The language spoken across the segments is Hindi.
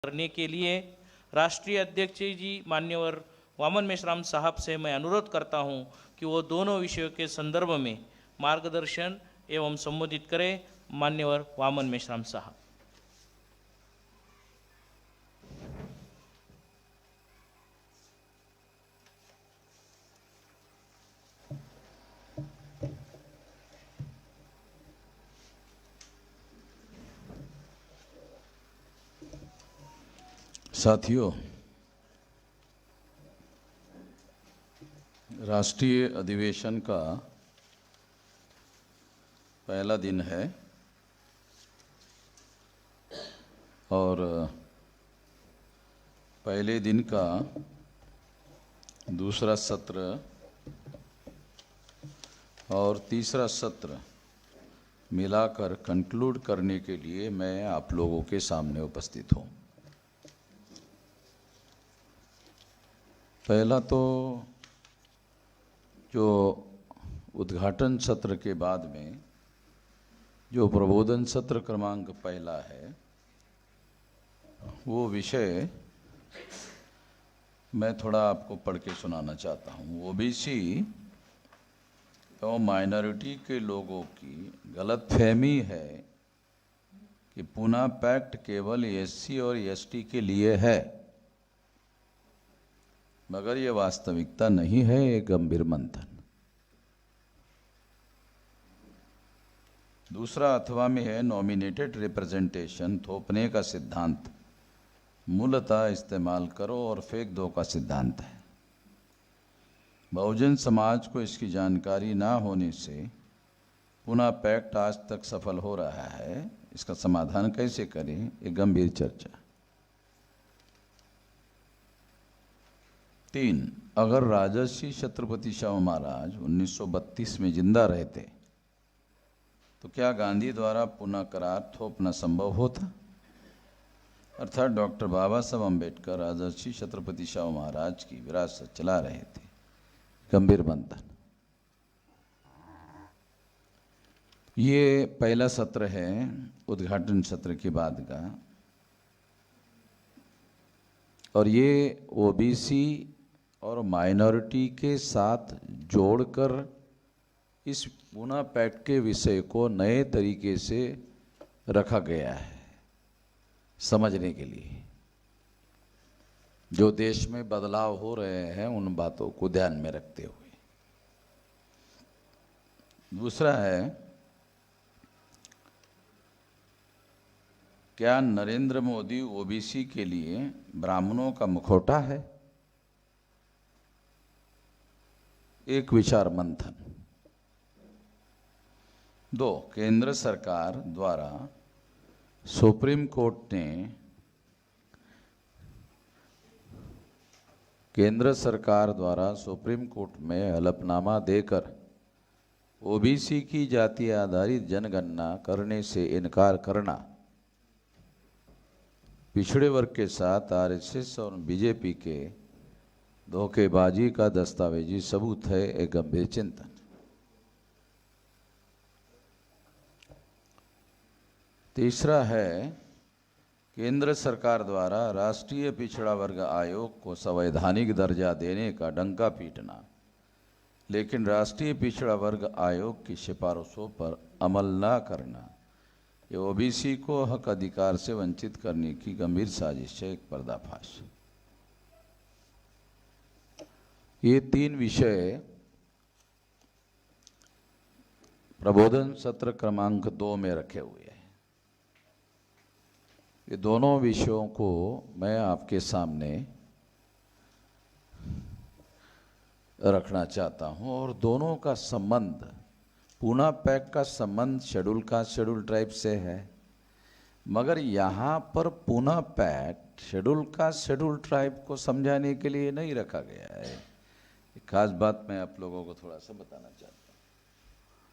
करने के लिए राष्ट्रीय अध्यक्ष जी मान्यवर वामन मेश्राम साहब से मैं अनुरोध करता हूं कि वो दोनों विषयों के संदर्भ में मार्गदर्शन एवं संबोधित करें। मान्यवर वामन मेश्राम साहब। साथियों, राष्ट्रीय अधिवेशन का पहला दिन है और पहले दिन का दूसरा सत्र और तीसरा सत्र मिलाकर कंक्लूड करने के लिए मैं आप लोगों के सामने उपस्थित हूँ। पहला तो जो उद्घाटन सत्र के बाद में जो प्रबोधन सत्र क्रमांक पहला है, वो विषय मैं थोड़ा आपको पढ़ के सुनाना चाहता हूँ। ओबीसी एवं माइनॉरिटी के लोगों की गलतफहमी है कि पूना पैक्ट केवल एससी और एसटी के लिए है, मगर ये वास्तविकता नहीं है। एक गंभीर मंथन। दूसरा अथवा में है नॉमिनेटेड रिप्रेजेंटेशन थोपने का सिद्धांत मूलतः इस्तेमाल करो और फेंक दो का सिद्धांत है। बहुजन समाज को इसकी जानकारी ना होने से पूना पैक्ट आज तक सफल हो रहा है। इसका समाधान कैसे करें, एक गंभीर चर्चा। 3, अगर राजर्षि छत्रपति शिवाजी महाराज 1932 में जिंदा रहते तो क्या गांधी द्वारा पुनः करार थोपना संभव होता? अर्थात डॉक्टर बाबा साहब अम्बेडकर राजर्षि छत्रपति शिवाजी महाराज की विरासत चला रहे थे। गंभीर मंथन। ये पहला सत्र है उद्घाटन सत्र के बाद का, और ये ओबीसी और माइनॉरिटी के साथ जोड़कर इस पूना पैक्ट के विषय को नए तरीके से रखा गया है समझने के लिए। जो देश में बदलाव हो रहे हैं उन बातों को ध्यान में रखते हुए। दूसरा है, क्या नरेंद्र मोदी ओबीसी के लिए ब्राह्मणों का मुखौटा है? एक विचार मंथन। 2, केंद्र सरकार द्वारा सुप्रीम कोर्ट में हलफनामा देकर ओबीसी की जाति आधारित जनगणना करने से इनकार करना पिछड़े वर्ग के साथ आरएसएस और बीजेपी के धोखेबाजी का दस्तावेजी सबूत है। एक गंभीर चिंतन। तीसरा है, केंद्र सरकार द्वारा राष्ट्रीय पिछड़ा वर्ग आयोग को संवैधानिक दर्जा देने का डंका पीटना, लेकिन राष्ट्रीय पिछड़ा वर्ग आयोग की सिफारिशों पर अमल न करना, ये ओबीसी को हक अधिकार से वंचित करने की गंभीर साजिश है। एक पर्दाफाश। ये 3 विषय प्रबोधन सत्र क्रमांक 2 में रखे हुए हैं। ये दोनों विषयों को मैं आपके सामने रखना चाहता हूं, और दोनों का संबंध, पूना पैक्ट का संबंध शेड्यूल कास्ट शेड्यूल ट्राइब से है, मगर यहाँ पर Poona pact schedule caste schedule tribe को समझाने के लिए नहीं रखा गया है। एक खास बात मैं आप लोगों को थोड़ा सा बताना चाहता हूँ।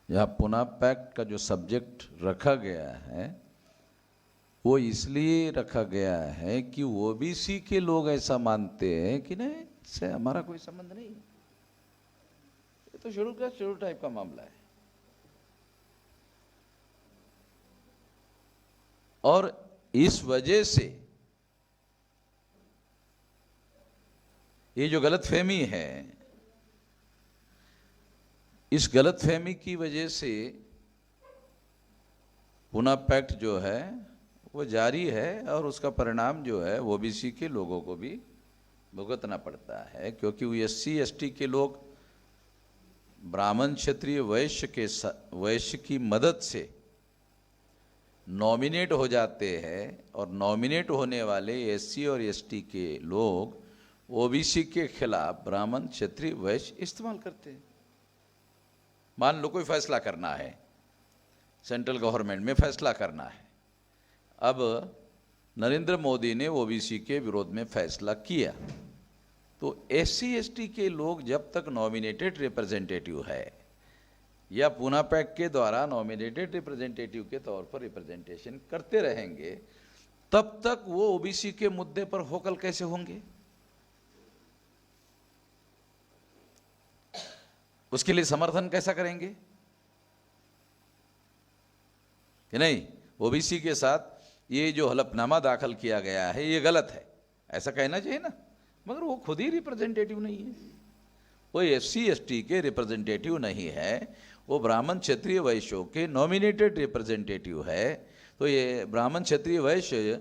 यहाँ पूना पैक्ट का जो सब्जेक्ट रखा गया है वो इसलिए रखा गया है कि ओबीसी के लोग ऐसा मानते हैं कि नहीं, इससे हमारा कोई संबंध नहीं है, ये तो शेड्यूल कास्ट शेड्यूल ट्राइब का मामला है। और इस वजह से ये जो गलतफहमी है, इस गलतफहमी की वजह से पूना पैक्ट जो है वो जारी है और उसका परिणाम जो है ओबीसी के लोगों को भी भुगतना पड़ता है, क्योंकि एससी एसटी के लोग ब्राह्मण क्षत्रिय वैश्य की मदद से नॉमिनेट हो जाते हैं और नॉमिनेट होने वाले एससी और एसटी के लोग ओबीसी के खिलाफ ब्राह्मण क्षत्रिय वैश्य इस्तेमाल करते हैं। मान लो कोई फैसला करना है, सेंट्रल गवर्नमेंट में फैसला करना है, अब नरेंद्र मोदी ने ओबीसी के विरोध में फैसला किया, तो एससी एसटी के लोग जब तक नॉमिनेटेड रिप्रेजेंटेटिव है या पूना पैक्ट के द्वारा नॉमिनेटेड रिप्रेजेंटेटिव के तौर पर रिप्रेजेंटेशन करते रहेंगे, तब तक वो ओबीसी के मुद्दे पर वोकल कैसे होंगे? उसके लिए समर्थन कैसा करेंगे कि नहीं, ओबीसी के साथ ये जो हलफनामा दाखिल किया गया है ये गलत है, ऐसा कहना चाहिए ना। मगर वो खुद ही रिप्रेजेंटेटिव नहीं है, वो एससी एसटी के रिप्रेजेंटेटिव नहीं है, वो ब्राह्मण क्षत्रिय वैश्यों के नॉमिनेटेड रिप्रेजेंटेटिव है। तो ये ब्राह्मण क्षत्रिय वैश्य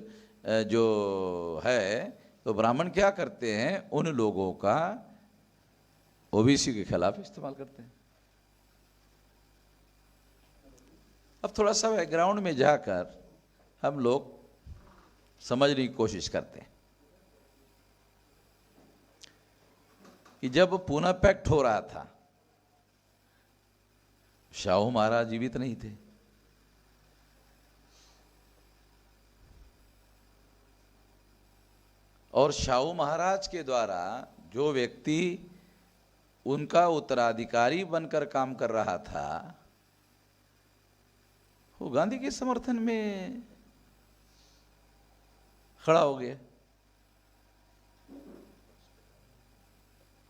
जो है, तो ब्राह्मण क्या करते हैं, उन लोगों का ओबीसी के खिलाफ इस्तेमाल करते हैं। अब थोड़ा सा बैकग्राउंड में जाकर हम लोग समझने की कोशिश करते हैं कि जब पूना पैक्ट हो रहा था, शाहू महाराज जीवित नहीं थे, और शाहू महाराज के द्वारा जो व्यक्ति उनका उत्तराधिकारी बनकर काम कर रहा था वो गांधी के समर्थन में खड़ा हो गया।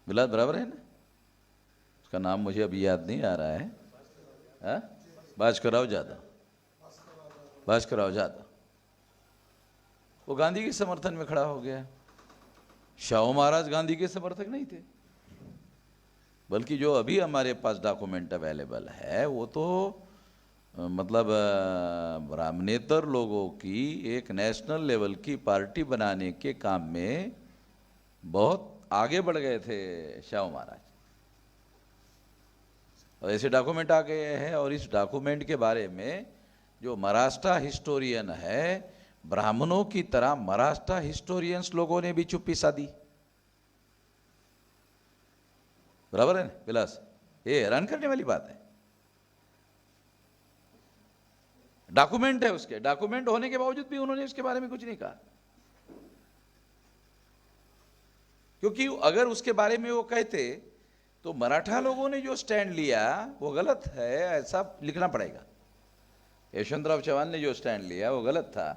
बिलास बराबर है ना, उसका नाम मुझे अभी याद नहीं आ रहा है, भास्कर राव जाधव, वो गांधी के समर्थन में खड़ा हो गया। शाहू महाराज गांधी के समर्थक नहीं थे, बल्कि जो अभी हमारे पास डॉक्यूमेंट अवेलेबल है वो तो मतलब ब्राह्मणेतर लोगों की एक नेशनल लेवल की पार्टी बनाने के काम में बहुत आगे बढ़ गए थे शाहू महाराज। और ऐसे डॉक्यूमेंट आ गए हैं, और इस डॉक्यूमेंट के बारे में जो महाराष्ट्र हिस्टोरियन है, ब्राह्मणों की तरह महाराष्ट्र हिस्टोरियंस लोगों ने भी चुप्पी साधी। बराबर है ना विलास, ये हैरान करने वाली बात है। डॉक्यूमेंट है, उसके डॉक्यूमेंट होने के बावजूद भी उन्होंने इसके बारे में कुछ नहीं कहा, क्योंकि अगर उसके बारे में वो कहते तो मराठा लोगों ने जो स्टैंड लिया वो गलत है ऐसा लिखना पड़ेगा। यशवंतराव चौहान ने जो स्टैंड लिया वो गलत था।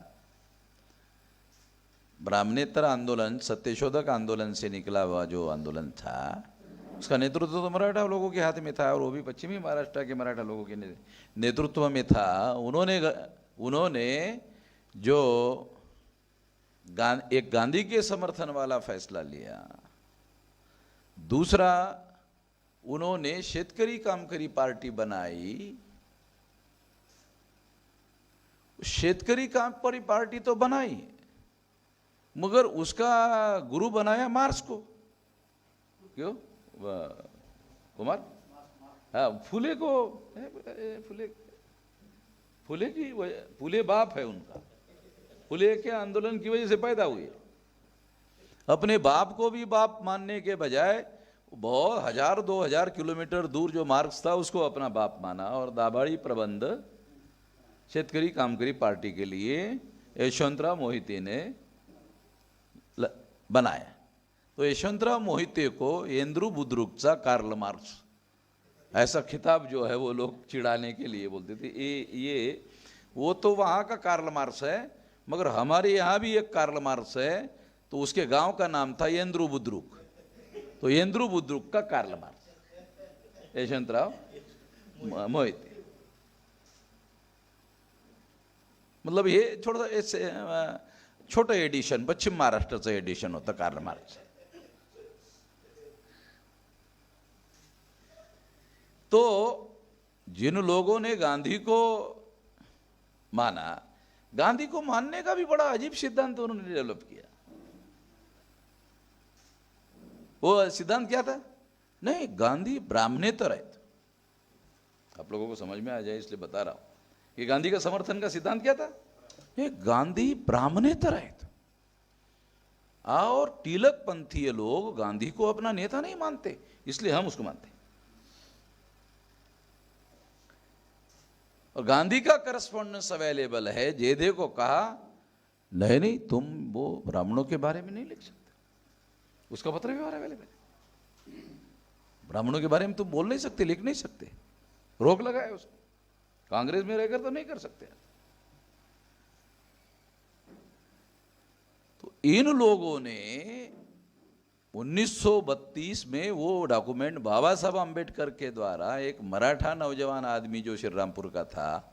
ब्राह्मणेतर आंदोलन सत्यशोधक आंदोलन से निकला हुआ जो आंदोलन था, उसका नेतृत्व तो मराठा लोगों के हाथ में था, और वो भी पश्चिमी महाराष्ट्र के मराठा लोगों के नेतृत्व में था। उन्होंने जो एक गांधी के समर्थन वाला फैसला लिया, दूसरा उन्होंने शेतकरी कामकरी पार्टी बनाई। शेतकरी कामकरी पार्टी तो बनाई, मगर उसका गुरु बनाया मार्क्स को। क्यों कुमार? हाँ, फुले को, फुले बाप है उनका, फुले के आंदोलन की वजह से पैदा हुए। अपने बाप को भी बाप मानने के बजाय बहुत 1000-2000 किलोमीटर दूर जो मार्क्स था उसको अपना बाप माना, और दाभाड़ी प्रबंध शेतकरी कामकरी पार्टी के लिए यशवंतराव मोहिते ने बनाया। तो यशवंतराव मोहिते को एंद्रू बुद्रुकचा कार्ल मार्क्स ऐसा खिताब जो है वो लोग चिढ़ाने के लिए बोलते थे। ये वो तो वहाँ का कार्ल मार्क्स है, मगर हमारे यहाँ भी एक कार्ल मार्क्स है, तो उसके गांव का नाम था एंद्रू बुद्रुक, तो एंद्रू बुद्रुक का कार्ल मार्क्स यशवंतराव मोहिते। मतलब हे थोडं छोटं एडिशन, पश्चिम महाराष्ट्राचं एडिशन होतं कार्ल मार्क्स। तो जिन लोगों ने गांधी को माना, गांधी को मानने का भी बड़ा अजीब सिद्धांत उन्होंने डेवलप किया। वो सिद्धांत क्या था? नहीं, गांधी ब्राह्मणेतर है। आप लोगों को समझ में आ जाए इसलिए बता रहा हूं कि गांधी का समर्थन का सिद्धांत क्या था? ये गांधी ब्राह्मणेतर है। और तिलक पंथीय लोग गांधी को अपना नेता नहीं मानते, इसलिए हम उसको मानते। और गांधी का करस्पॉन्डेंस अवेलेबल है। जयदेव को कहा नहीं नहीं, तुम वो ब्राह्मणों के बारे में नहीं लिख सकते। उसका पत्र व्यवहार अवेलेबल है। ब्राह्मणों के बारे में तुम बोल नहीं सकते, लिख नहीं सकते, रोक लगाए उसको। कांग्रेस में रहकर तो नहीं कर सकते। तो इन लोगों ने 1932 में वो डॉक्यूमेंट बाबा साहब आम्बेडकर के द्वारा, एक मराठा नौजवान आदमी जो श्रीरामपुर का था,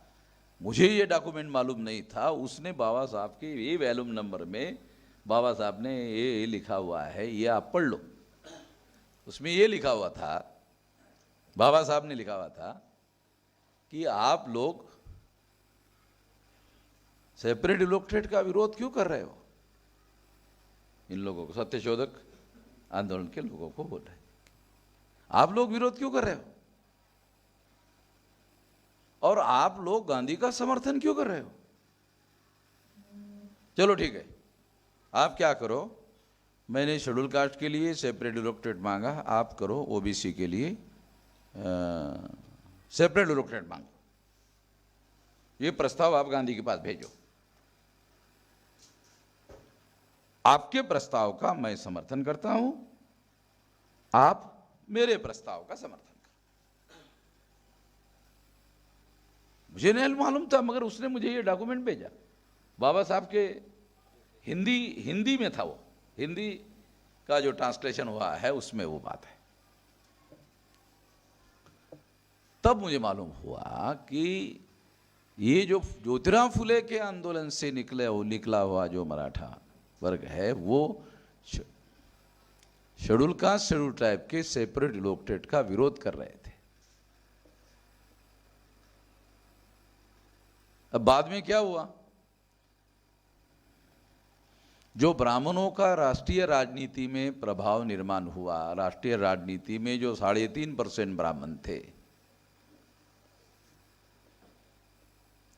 मुझे ये डॉक्यूमेंट मालूम नहीं था, उसने बाबा साहब के ये वैल्यूम नंबर में बाबा साहब ने ये लिखा हुआ है, ये आप पढ़ लो। उसमें ये लिखा हुआ था, बाबा साहब ने लिखा हुआ था कि आप लोग सेपरेट इलेक्टेड का विरोध क्यों कर रहे हो? इन लोगों को, सत्यशोधक आंदोलन के लोगों को बोल रहे, आप लोग विरोध क्यों कर रहे हो? और आप लोग गांधी का समर्थन क्यों कर रहे हो? चलो ठीक है, आप क्या करो, मैंने शेड्यूल कास्ट के लिए सेपरेट इलेक्टेड मांगा, आप करो ओबीसी के लिए सेपरेट इलेक्टेड मांगो। ये प्रस्ताव आप गांधी के पास भेजो। आपके प्रस्ताव का मैं समर्थन करता हूं, आप मेरे प्रस्ताव का समर्थन करो। मुझे नहीं मालूम था, मगर उसने मुझे ये डॉक्यूमेंट भेजा। बाबा साहब के हिंदी में था, वो हिंदी का जो ट्रांसलेशन हुआ है उसमें वो बात है। तब मुझे मालूम हुआ कि ये जो ज्योतिराव फुले के आंदोलन से निकला हुआ जो मराठा वर्ग है, वो शेड्यूल कास्ट शेड्यूल ट्राइब के सेपरेट इलेक्टेड का विरोध कर रहे थे। अब बाद में क्या हुआ, जो ब्राह्मणों का राष्ट्रीय राजनीति में प्रभाव निर्माण हुआ, राष्ट्रीय राजनीति में जो 3.5% ब्राह्मण थे,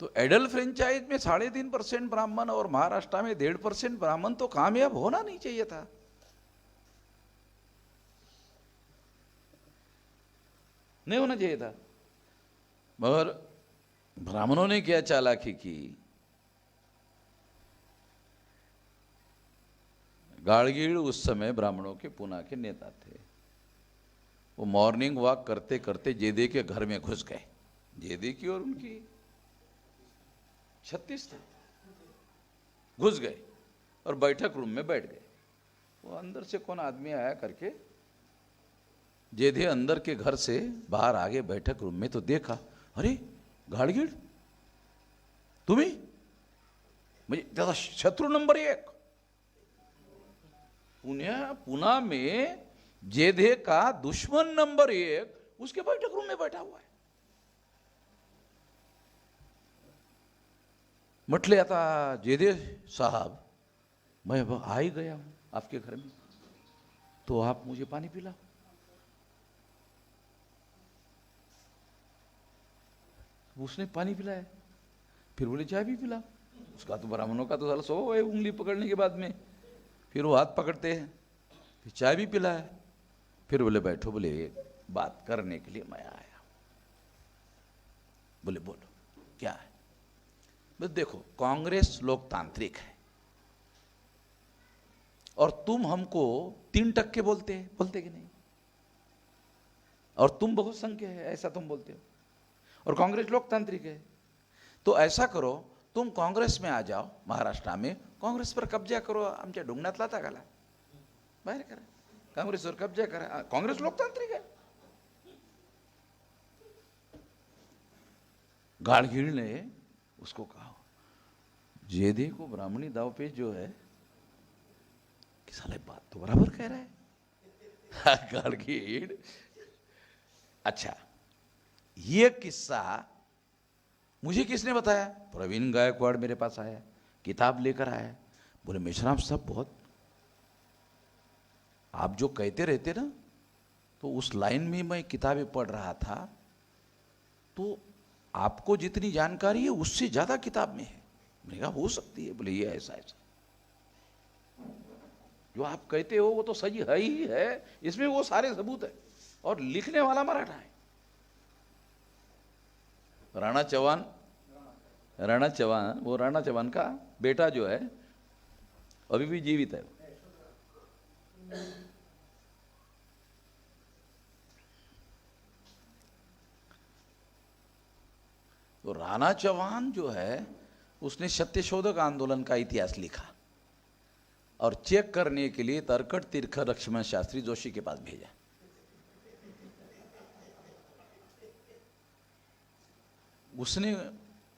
तो एडल फ्रेंचाइज में 3.5% ब्राह्मण और महाराष्ट्र में 1.5% ब्राह्मण तो कामयाब होना नहीं चाहिए था। नहीं होना चाहिए था। मगर ब्राह्मणों ने क्या चालाकी की, गाड़गीड़ उस समय ब्राह्मणों के पूना के नेता थे। वो मॉर्निंग वॉक करते करते जेदे के घर में घुस गए। जेदे की और उनकी 36 थे, घुस गए और बैठक रूम में बैठ गए। वो अंदर से कौन आदमी आया करके जेधे अंदर के घर से बाहर आ गए बैठक रूम में, तो देखा, अरे गाड़गीड़ तुम्ही, म्हणजे त्याचा शत्रु नंबर 1। पुणे में जेधे का दुश्मन नंबर 1 उसके बैठक रूम में बैठा हुआ है। म्हटले आता जेदे साहब, मैं आ ही गया हूं आपके घर में, तो आप मुझे पानी पिलाओ। उसने पानी पिलाया, फिर बोले चाय भी पिलाओ। उसका तो ब्राह्मणों का तो साला स्वभाव है, उंगली पकड़ने के बाद में फिर वो हाथ पकड़ते हैं। फिर चाय भी पिलाया, फिर बोले बैठो, बोले बात करने के लिए मैं आया। बोले बोलो क्या है? बस देखो, कांग्रेस लोकतांत्रिक है और तुम हमको 3% बोलते कि नहीं, और तुम बहुसंख्य है ऐसा तुम बोलते हो, और कांग्रेस लोकतांत्रिक है। तो ऐसा करो, तुम काँग्रेस में आ जाओ, महाराष्ट्र में काँग्रेस पर कब्जा करो, आमच्या ढुंगणातला टाकाला बाहेर करा, काँग्रेसवर कब्जा करा, काँग्रेस लोकतांत्रिक है। गाड़गीड़ ने उसको कहा, जेदे को ब्राह्मणी दावपेच जो है कि साले बात तो बराबर कह रहा है। गाड़गीड़, अच्छा ये किस्सा मुझे किसने बताया? प्रवीण गायकवाड़ मेरे पास आया, किताब लेकर आया, बोले मेश्राम साहब बहुत आप जो कहते रहते ना, तो उस लाइन में मैं किताबें पढ़ रहा था, तो आपको जितनी जानकारी है उससे ज्यादा किताब में है। मैंने कहा हो सकती है। बोले ये ऐसा ऐसा जो आप कहते हो वो तो सही है ही है, इसमें वो सारे सबूत है, और लिखने वाला मराठा है। राणा चौहान, वो राणा चौहान का बेटा जो है अभी भी जीवित है। तो राणा चौहान जो है उसने सत्यशोधक आंदोलन का इतिहास लिखा और चेक करने के लिए तरकट तीर्थ लक्ष्मण शास्त्री जोशी के पास भेजा।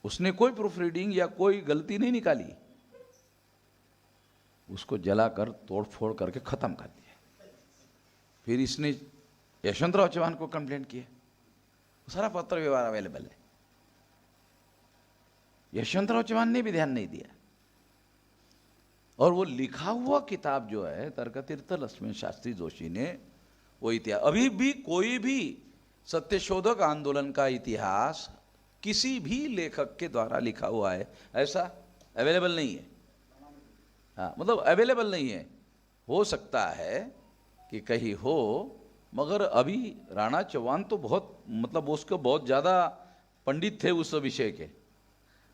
उसने कोई प्रूफ रीडिंग या कोई गलती नहीं निकाली, उसको जलाकर तोड़फोड़ करके खत्म कर दिया। फिर इसने यशवंतराव चौहान को कंप्लेंट किया, सारा पत्र व्यवहार अवेलेबल है। यशवंतराव चौहान ने भी ध्यान नहीं दिया, और वो लिखा हुआ किताब जो है तर्कतीर्थ लक्ष्मण शास्त्री जोशी ने, वो इतिहास अभी भी कोई भी सत्यशोधक आंदोलन का इतिहास किसी भी लेखक के द्वारा लिखा हुआ है ऐसा अवेलेबल नहीं है। हाँ, मतलब अवेलेबल नहीं है। हो सकता है कि कहीं हो, मगर अभी राणा चौहान तो बहुत मतलब उसको बहुत ज़्यादा पंडित थे उस विषय के,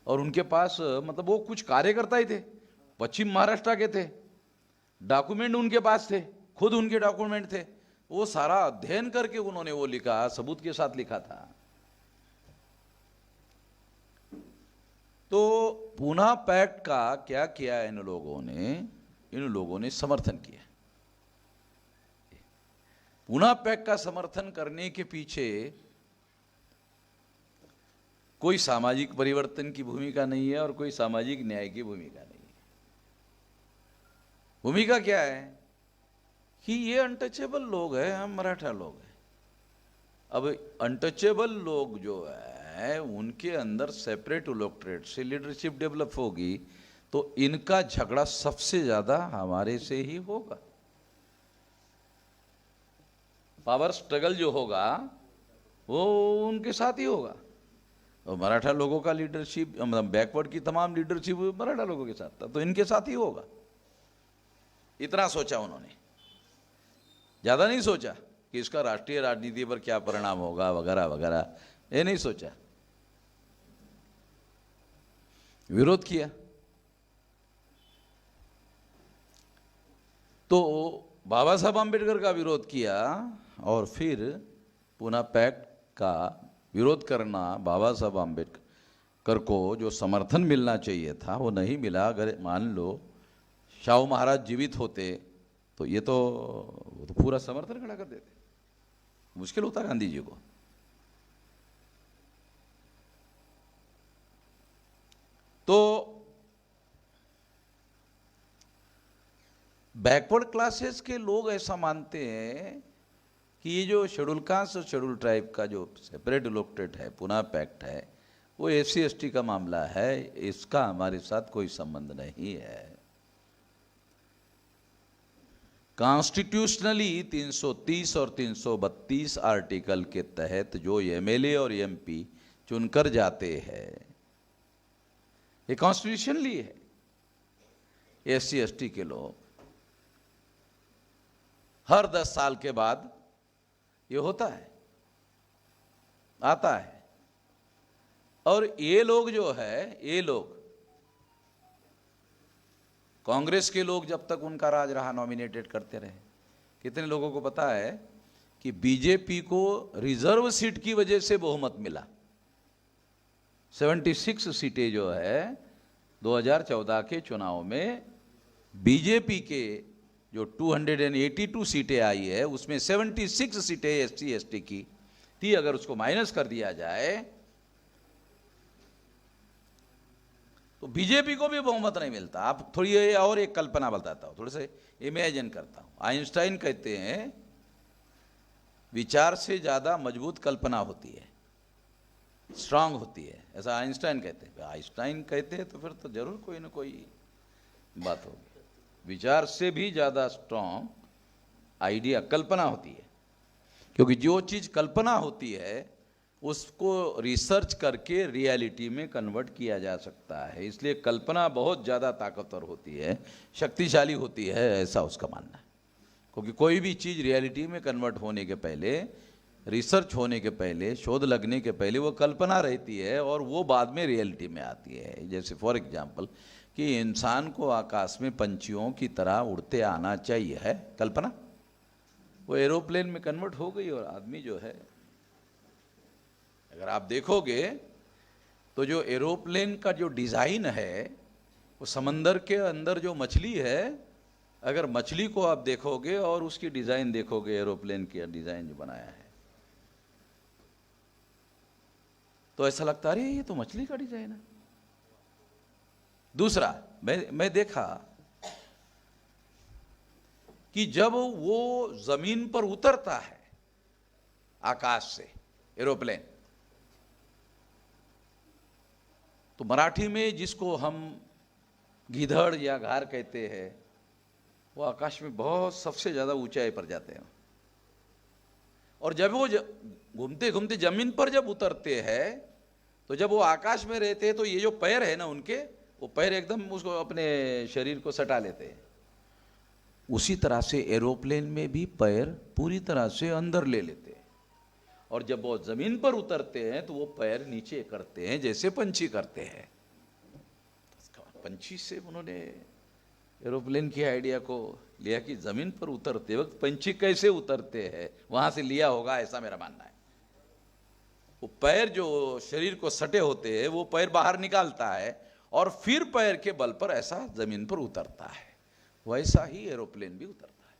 और उनके पास मतलब वो कुछ कार्यकर्ता ही थे, पश्चिम महाराष्ट्र के थे, डॉक्यूमेंट उनके पास थे, खुद उनके डॉक्यूमेंट थे, वो सारा अध्ययन करके उन्होंने वो लिखा, सबूत के साथ लिखा था। तो पूना पैक्ट का क्या किया इन लोगों ने समर्थन किया। पूना पैक्ट का समर्थन करने के पीछे कोई सामाजिक परिवर्तन की भूमिका नहीं है और कोई सामाजिक न्याय की भूमिका नहीं है। भूमिका क्या है कि ये अनटचेबल लोग हैं, हम मराठा लोग हैं। अब अनटचेबल लोग जो है उनके अंदर सेपरेट इलेक्टोरेट से लीडरशिप डेवलप होगी, तो इनका झगड़ा सबसे ज्यादा हमारे से ही होगा। पावर स्ट्रगल जो होगा वो उनके साथ ही होगा। और मराठा लोगों का लीडरशिप, मतलब बैकवर्ड की तमाम लीडरशिप मराठा लोगों के साथ था, तो इनके साथ ही होगा। इतना सोचा उन्होंने, ज्यादा नहीं सोचा कि इसका राष्ट्रीय राजनीति पर क्या परिणाम होगा वगैरह वगैरह, ये नहीं सोचा। विरोध किया। तो बाबा साहब आम्बेडकर का विरोध किया, और फिर पूना पैक्ट का विरोध करना, बाबा साहब आम्बेडकर को जो समर्थन मिलना चाहिए था वो नहीं मिला। अगर मान लो शाहू महाराज जीवित होते तो ये तो पूरा समर्थन खड़ा कर देते। मुश्किल होता गांधी जी को। तो बैकवर्ड क्लासेस के लोग ऐसा मानते हैं कि ये जो शेड्यूल कास्ट और शेड्यूल ट्राइब का जो सेपरेट इलेक्टोरेट है, पूना पैक्ट है, वो SC ST का मामला है, इसका हमारे साथ कोई संबंध नहीं है। कॉन्स्टिट्यूशनली 330 और 332 आर्टिकल के तहत जो MLA और MP चुनकर जाते हैं, ये कॉन्स्टिट्यूशनली है। SC ST के लोग हर 10 साल के बाद ये होता है, आता है। और ये लोग जो है, ये लोग कांग्रेस के लोग जब तक उनका राज रहा नॉमिनेटेड करते रहे। कितने लोगों को पता है कि बीजेपी को रिजर्व सीट की वजह से बहुमत मिला। 76 सीटें जो है 2014 के चुनाव में बीजेपी के जो 282 सीटें आई है, उसमें 76 सीटें SC ST की थी। अगर उसको माइनस कर दिया जाए तो बीजेपी को भी बहुमत नहीं मिलता। आप थोड़ी और एक कल्पना बताता हूं, थोड़े से इमेजिन करता हूं। आइंस्टाइन कहते हैं विचार से ज्यादा मजबूत कल्पना होती है। स्ट्रांग होती है, ऐसा आइंस्टाइन कहते हैं। आइंस्टाइन कहते हैं तो फिर तो जरूर कोई ना कोई बात होगी। विचार से भी ज़्यादा स्ट्रांग आइडिया कल्पना होती है, क्योंकि जो चीज़ कल्पना होती है उसको रिसर्च करके रियलिटी में कन्वर्ट किया जा सकता है। इसलिए कल्पना बहुत ज़्यादा ताकतवर होती है, शक्तिशाली होती है, ऐसा उसका मानना है। क्योंकि कोई भी चीज़ रियलिटी में कन्वर्ट होने के पहले, रिसर्च होने के पहले, शोध लगने के पहले वो कल्पना रहती है और वो बाद में रियलिटी में आती है। जैसे फॉर एग्जांपल कि इंसान को आकाश में पंछियों की तरह उड़ते आना चाहिए, है कल्पना, वो एरोप्लेन में कन्वर्ट हो गई। और आदमी जो है, अगर आप देखोगे तो जो एरोप्लेन का जो डिज़ाइन है, वो समंदर के अंदर जो मछली है, अगर मछली को आप देखोगे और उसकी डिज़ाइन देखोगे, एरोप्लेन की डिज़ाइन जो बनाया है, तो ऐसा लगता है अरे ये तो मछली का डिज़ाइन है। दूसरा, मैं देखा कि जब वो जमीन पर उतरता है आकाश से एरोप्लेन, तो मराठी में जिसको हम गीधड़ या घार कहते हैं, वो आकाश में बहुत सबसे ज़्यादा ऊंचाई पर जाते हैं। और जब वो घूमते घूमते जमीन पर जब उतरते हैं, तो जब वो आकाश में रहते हैं तो ये जो पैर है ना उनके, वो पैर एकदम उसको अपने शरीर को सटा लेते हैं। उसी तरह से एरोप्लेन में भी पैर पूरी तरह से अंदर ले लेते हैं, और जब वो जमीन पर उतरते हैं तो वो पैर नीचे करते हैं, जैसे पंछी करते हैं। पंछी से उन्होंने एरोप्लेन की आइडिया को लिया कि जमीन पर उतरते वक्त पंछी कैसे उतरते हैं, वहां से लिया होगा, ऐसा मेरा मानना है। वो पैर जो शरीर को सटे होते हैं, वो पैर बाहर निकालता है और फिर पैर के बल पर ऐसा जमीन पर उतरता है। वैसा ही एरोप्लेन भी उतरता है।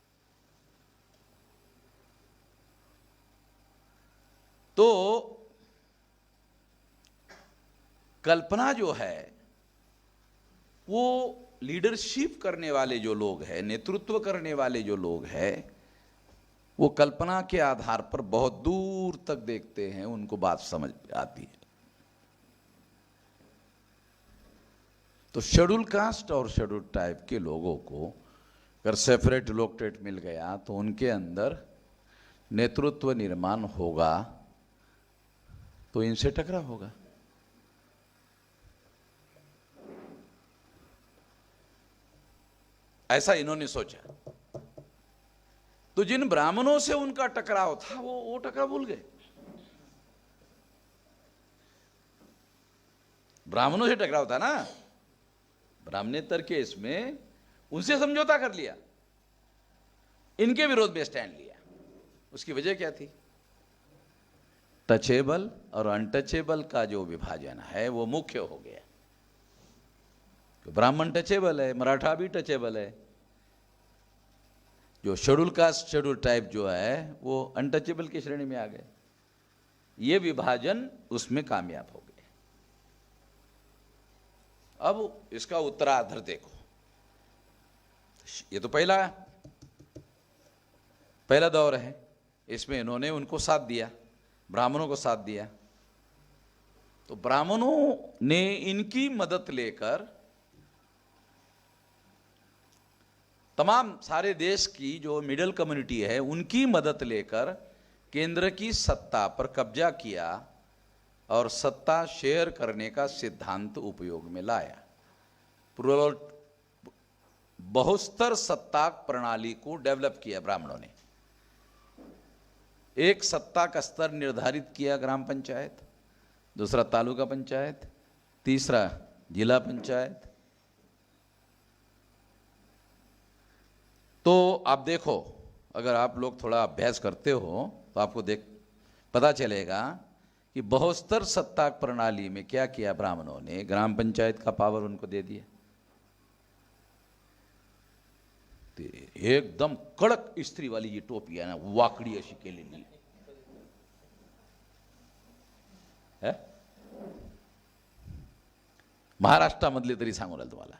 तो कल्पना जो है, वो लीडरशिप करने वाले जो लोग हैं, नेतृत्व करने वाले जो लोग हैं, वो कल्पना के आधार पर बहुत दूर तक देखते हैं, उनको बात समझ आती है। तो शेड्यूल कास्ट और शेड्यूल ट्राइब के लोगों को अगर सेपरेट इलेक्टोरेट मिल गया तो उनके अंदर नेतृत्व निर्माण होगा, तो इनसे टकराव होगा। ऐसा इन्होंने सोचा। तो जिन ब्राह्मणों से उनका टकराव था, वो टकराव भूल गए। ब्राह्मणों से टकराव था ना, ब्राह्मणेतर केस में उनसे समझौता कर लिया, इनके विरोध में स्टैंड लिया। उसकी वजह क्या थी? टचेबल और अनटचेबल का जो विभाजन है वो मुख्य हो गया। तो ब्राह्मण टचेबल है, मराठा भी टचेबल है, जो शेड्यूल कास्ट शेड्यूल ट्राइब जो है वो अनटचेबल की श्रेणी में आ गए। ये विभाजन उसमें कामयाब हो गए। अब इसका उत्तरार्ध देखो। ये तो पहला दौर है, इसमें इन्होंने उनको साथ दिया, ब्राह्मणों को साथ दिया। तो ब्राह्मणों ने इनकी मदद लेकर तमाम सारे देश की जो मिडिल कम्युनिटी है उनकी मदद लेकर केंद्र की सत्ता पर कब्जा किया और सत्ता शेयर करने का सिद्धांत उपयोग में लाया। बहुस्तर सत्ताक प्रणाली को डेवलप किया ब्राह्मणों ने। एक सत्ता का स्तर निर्धारित किया, ग्राम पंचायत, दूसरा तालुका पंचायत, तीसरा जिला पंचायत। तो आप देखो, अगर आप लोग थोड़ा अभ्यास करते हो तो आपको पता चलेगा कि बहुस्तर सत्ताक प्रणाली में क्या किया ब्राह्मणों ने। ग्राम पंचायत का पावर उनको दे दिया, एकदम कडक इस्त्री वाली जी टोपी आहे ना, वाकडी अशी केलेली है। महाराष्ट्रामधले तरी सांगू राहिलो तुम्हाला,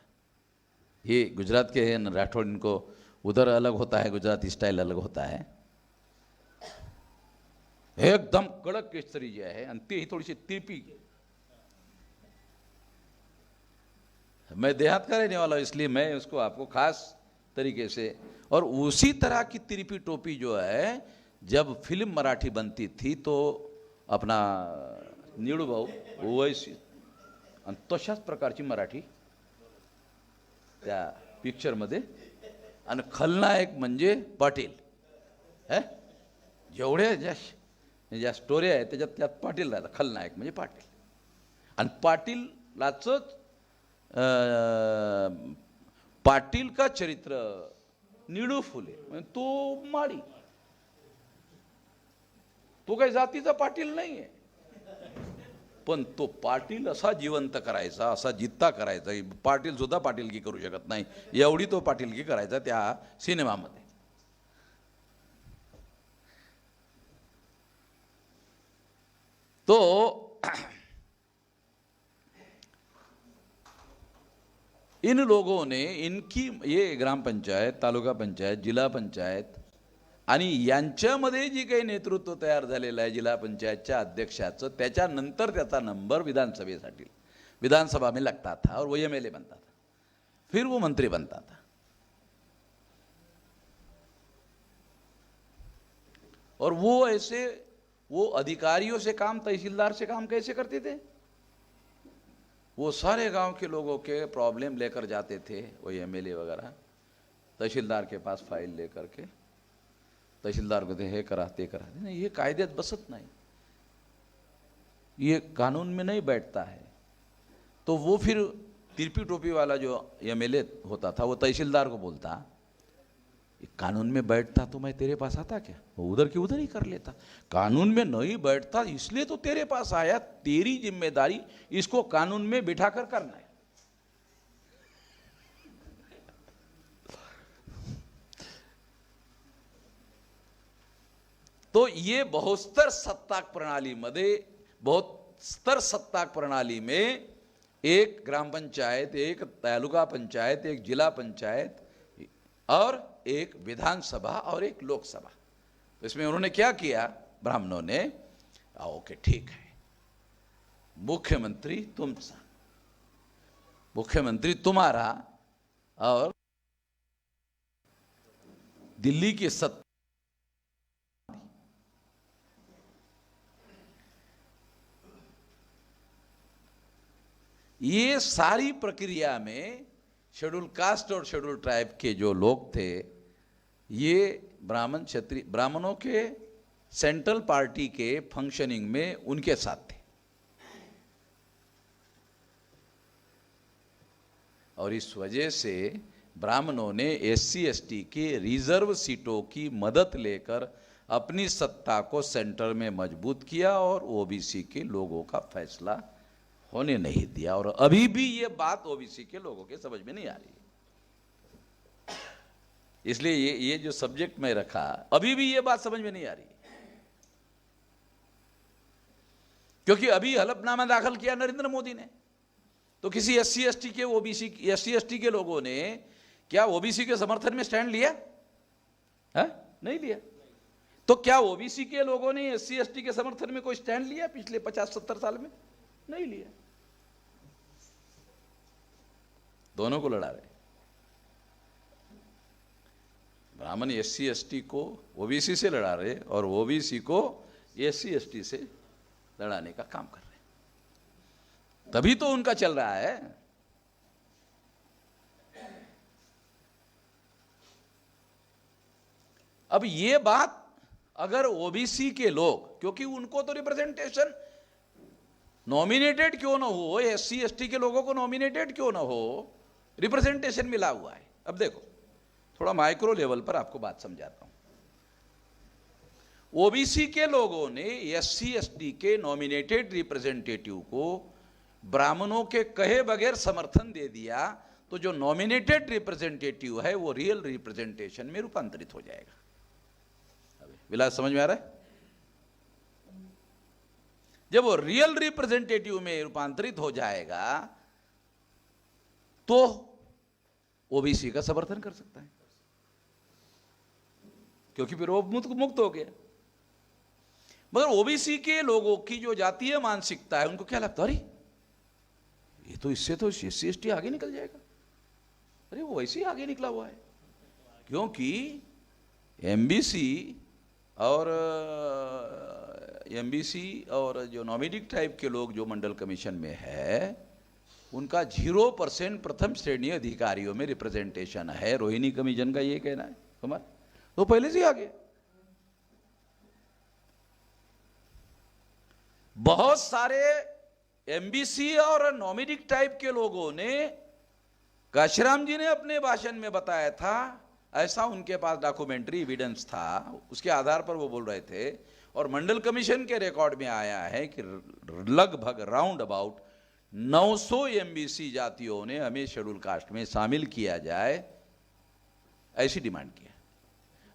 ये गुजरात के हैं राठौड़, इनको उधर अलग होता है, गुजराती स्टाइल अलग होता है। एकदम कडक केसरी जे आहे आणि तेही थोडीशी तिरपी। मैं देहात का रहने वाला हूं, इसलिए मैं उसको आपको खास तरीके से, और उसी तरह की तिरपी टोपी जो है जब फिल्म मराठी बनती थी तो अपना निळू भाऊ वैसी आणि तशाच प्रकारची मराठी त्या पिक्चरमध्ये, आणि खलनायक म्हणजे पाटील है, जेवढे ज्या स्टोरी आहे त्यात पाटील राहतात, खलनायक म्हणजे पाटील, आणि पाटीलाच पाटील का चरित्र निळू फुले म्हणजे तो माडी, तो काही जातीचा पाटील नाहीये, पण तो पाटील असा जिवंत करायचा, असा जित्ता करायचा, पाटील सुद्धा पाटीलकी करू शकत नाही एवढी तो पाटीलकी करायचा त्या सिनेमामध्ये। तो इन लोगों ने इनकी ये ग्राम पंचायत, तालुका पंचायत, जिल्हा पंचायत आणि यांच्यामध्ये जी काही नेतृत्व तयार झालेलं आहे जिल्हा पंचायतच्या अध्यक्षाचं, त्याच्यानंतर त्याचा नंबर विधानसभेसाठी, विधानसभा में लगता था और वो एमएलए बनता था, फिर वो मंत्री बनता था, और वो ऐसे वो अधिकारियों से काम, तहसीलदार से काम कैसे करते थे, वो सारे गांव के लोगों के प्रॉब्लम लेकर जाते थे, वो एमएलए वगैरह तहसीलदार के पास फाइल लेकर के, तहसीलदार को हे करा ते करा, नहीं ये कायदेत बसत नहीं, ये कानून में नहीं बैठता है। तो वो फिर तिरपी टोपी वाला जो एमएलए होता था वो तहसीलदार को बोलता, कानून में बैठता तो मैं तेरे पास आता क्या, वो उधर की उधर ही कर लेता, कानून में नहीं बैठता इसलिए तो तेरे पास आया, तेरी जिम्मेदारी इसको कानून में बिठाकर करना है। तो ये बहुस्तर सत्ताक प्रणाली में एक ग्राम पंचायत, एक तालुका पंचायत, एक जिला पंचायत और एक विधानसभा और एक लोकसभा, तो इसमें उन्होंने क्या किया, ब्राह्मणों ने ओके ठीक है, मुख्यमंत्री तुम्हारा और दिल्ली की सत्ता, ये सारी प्रक्रिया में शेड्यूल कास्ट और शेड्यूल ट्राइब के जो लोग थे, ये ब्राह्मण क्षत्रिय ब्राह्मणों के सेंट्रल पार्टी के फंक्शनिंग में उनके साथ थे, और इस वजह से ब्राह्मणों ने एससी एसटी के रिजर्व सीटों की मदद लेकर अपनी सत्ता को सेंटर में मजबूत किया और ओबीसी के लोगों का फैसला होने नहीं दिया, और अभी भी ये बात ओबीसी के लोगों के समझ में नहीं आ रही, इसलिए ये जो सब्जेक्ट मैं रखा, अभी भी ये बात समझ में नहीं आ रही, क्योंकि अभी हलफनामा दाखिल किया नरेंद्र मोदी ने, तो किसी एससी एसटी के ओबीसी एससी एसटी के लोगों ने क्या ओबीसी के समर्थन में स्टैंड लिया है? नहीं लिया। तो क्या ओबीसी के लोगों ने एससी एसटी के समर्थन में कोई स्टैंड लिया पिछले 50-70 साल में? नहीं लिया। दोनों को लड़ा रहे, ब्राह्मण एससी एसटी को ओबीसी से लड़ा रहे और ओबीसी को एससी एसटी से लड़ाने का काम कर रहे, तभी तो उनका चल रहा है। अब ये बात अगर ओबीसी के लोग, क्योंकि उनको तो रिप्रेजेंटेशन नॉमिनेटेड क्यों ना हो, एससी एसटी के लोगों को नॉमिनेटेड क्यों ना हो, रिप्रेजेंटेशन मिला हुआ है। अब देखो थोड़ा माइक्रो लेवल पर आपको बात समझाता हूं। ओबीसी के लोगों ने एससी एसटी के नॉमिनेटेड रिप्रेजेंटेटिव को ब्राह्मणों के कहे बगैर समर्थन दे दिया, तो जो नॉमिनेटेड रिप्रेजेंटेटिव है वो रियल रिप्रेजेंटेशन में रूपांतरित हो जाएगा। विलास समझ में आ रहा है? जब वो रियल रिप्रेजेंटेटिव में रूपांतरित हो जाएगा तो ओबीसी का समर्थन कर सकता है, क्योंकि फिर वो मुक्त हो गया। मगर ओबीसी के लोगों की जो जातीय मानसिकता है, उनको क्या लगता है, अरे ये तो इससे तो SC ST आगे निकल जाएगा। अरे वो वैसे ही आगे निकला हुआ है, क्योंकि एमबीसी और जो नॉमिडिक टाइप के लोग जो मंडल कमीशन में है, उनका 0% प्रथम श्रेणी अधिकारियों में रिप्रेजेंटेशन है। रोहिणी कमीशन का ये कहना है कुमार, तो पहले से आगे। बहुत सारे एमबीसी और नॉमिडिक टाइप के लोगों ने, काशीराम जी ने अपने भाषण में बताया था, ऐसा उनके पास डॉक्यूमेंट्री एविडेंस था, उसके आधार पर वो बोल रहे थे। और मंडल कमीशन के रिकॉर्ड में आया है कि लगभग राउंड अबाउट 900 एमबीसी जातियों ने हमें शेड्यूल कास्ट में शामिल किया जाए, ऐसी डिमांड की है।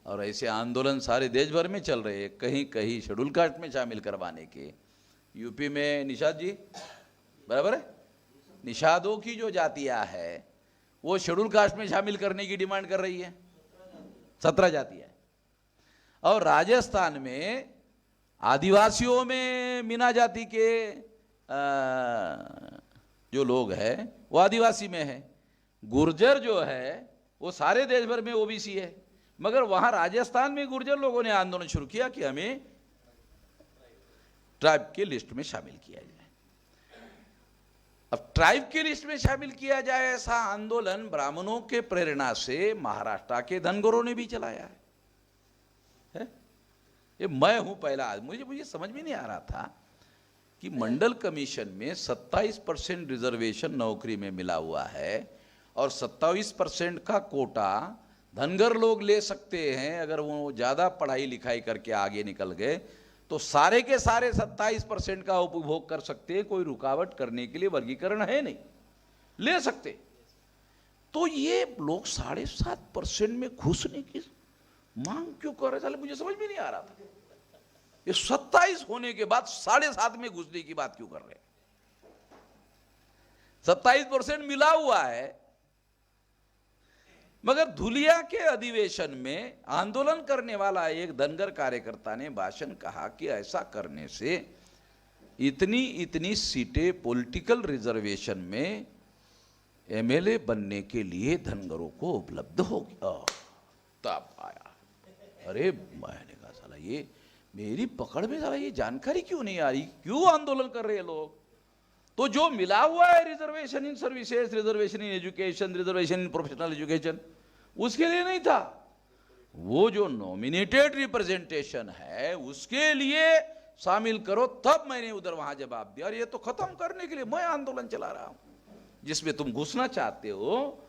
और ऐसे आंदोलन सारे देश भर में चल रहे हैं, कहीं कहीं शेड्यूल कास्ट में शामिल करवाने के। यूपी में निषाद जी, बराबर है, निषादों की जो जातियां है वो शेड्यूल कास्ट में शामिल करने की डिमांड कर रही है, 17 जातियां। और राजस्थान में आदिवासियों में मीना जाति के जो लोग हैं वो आदिवासी में है। गुर्जर जो है वो सारे देश भर में ओबीसी है, मगर वहां राजस्थान में गुर्जर लोगों ने आंदोलन शुरू किया कि हमें ट्राइब के लिस्ट में शामिल किया जाए। अब ट्राइब की लिस्ट में शामिल किया जाए ऐसा आंदोलन ब्राह्मणों के प्रेरणा से महाराष्ट्र के धनगरों ने भी चलाया है? ये मैं हूं पहला आदमी, मुझे समझ में नहीं आ रहा था कि मंडल कमीशन में 27% रिजर्वेशन नौकरी में मिला हुआ है और 27% का कोटा धनगर लोग ले सकते हैं। अगर वो ज्यादा पढ़ाई लिखाई करके आगे निकल गए तो सारे के सारे 27% का उपभोग कर सकते हैं, कोई रुकावट करने के लिए वर्गीकरण है नहीं, ले सकते। तो ये लोग 7.5% में घुसने की मांग क्यों कर रहे थे, मुझे समझ में नहीं आ रहा था। ये 27 होने के बाद 7.5 में घुसने की बात क्यों कर रहे हैं? 27% मिला हुआ है, मगर धुलिया के अधिवेशन में आंदोलन करने वाला एक धनगर कार्यकर्ता ने भाषण कहा कि ऐसा करने से इतनी सीटें पॉलिटिकल रिजर्वेशन में एमएलए बनने के लिए धनगरों को उपलब्ध होगी। तब आया, अरे मैंने कहा साला ये मेरी पकड़ में साला ये जानकारी क्यों नहीं आ रही, क्यों आंदोलन कर रहे हैं लोग? तो जो मिला हुआ है reservation in services, reservation in education, reservation in professional education, उसके लिए नहीं था। वो जो नॉमिनेटेड रिप्रेजेंटेशन है उसके लिए शामिल करो, तब मैंने उधर वहां जवाब दिया। और ये तो खत्म करने के लिए मैं आंदोलन चला रहा हूं, जिसमें तुम घुसना चाहते हो।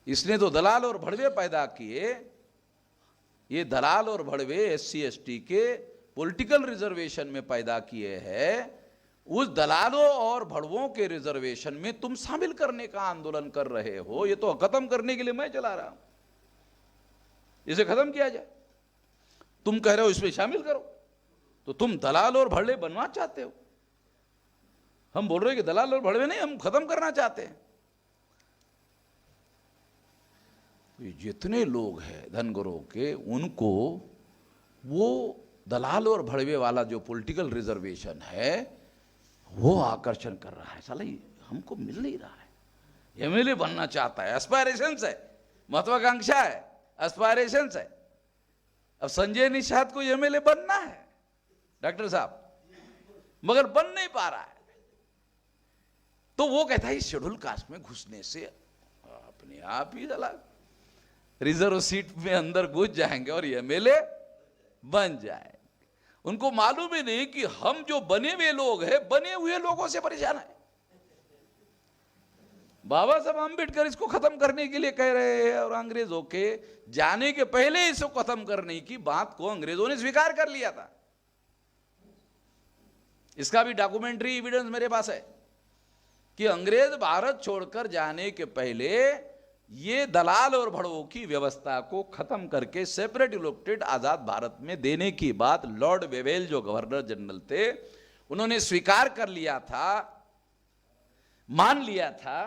इसने तो दलाल और भड़वे पैदा किए। ये दलाल और भड़वे SC ST के पॉलिटिकल रिजर्वेशन में पैदा किए हैं। उस दलालों और भड़वों के रिजर्वेशन में तुम शामिल करने का आंदोलन कर रहे हो। ये तो खत्म करने के लिए मैं चला रहा हूं, इसे खत्म किया जाए। तुम कह रहे हो इसमें शामिल करो, तो तुम दलाल और भड़वे बनवा चाहते हो। हम बोल रहे हैं कि दलाल और भड़वे नहीं, हम खत्म करना चाहते हैं। तो जितने लोग हैं धनगरों के, उनको वो दलाल और भड़वे वाला जो पॉलिटिकल रिजर्वेशन है वो आकर्षण कर रहा है। साला हमको मिल नहीं रहा है। एमएलए बनना चाहता है, एस्पायरेशंस है, महत्वाकांक्षा है, एस्पायरेशंस है। अब संजय निषाद को एमएलए बनना है डॉक्टर साहब, मगर बन नहीं पा रहा है। तो वो कहता है शेड्यूल कास्ट में घुसने से अपने आप ही साला रिजर्व सीट में अंदर घुस जाएंगे और एमएलए बन जाए। उनको मालूम ही नहीं कि हम जो बने हुए लोग हैं, बने हुए लोगों से परेशान है। बाबा साहब अम्बेडकर इसको खत्म करने के लिए कह रहे हैं और अंग्रेजों के जाने के पहले इसको खत्म करने की बात को अंग्रेजों ने स्वीकार कर लिया था। इसका भी डॉक्यूमेंट्री एविडेंस मेरे पास है कि अंग्रेज भारत छोड़कर जाने के पहले ये दलाल और भड़वों की व्यवस्था को खत्म करके सेपरेट इलेक्टेड आजाद भारत में देने की बात लॉर्ड वेवेल जो गवर्नर जनरल थे उन्होंने स्वीकार कर लिया था, मान लिया था।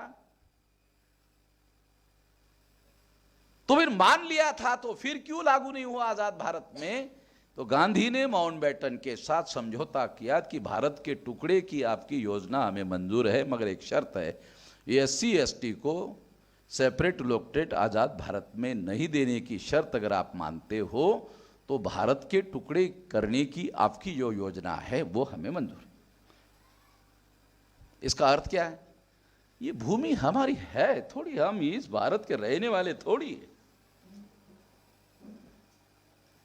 तो फिर मान लिया था तो फिर क्यों लागू नहीं हुआ आजाद भारत में? तो गांधी ने माउंटबेटन के साथ समझौता किया कि भारत के टुकड़े की आपकी योजना हमें मंजूर है, मगर एक शर्त है, ये SC ST को सेपरेट लोकेटेड आज़ाद भारत में नहीं देने की शर्त अगर आप मानते हो तो भारत के टुकड़े करने की आपकी जो योजना है वो हमें मंजूर है। इसका अर्थ क्या है? ये भूमि हमारी है थोड़ी, हम इस भारत के रहने वाले थोड़ी है।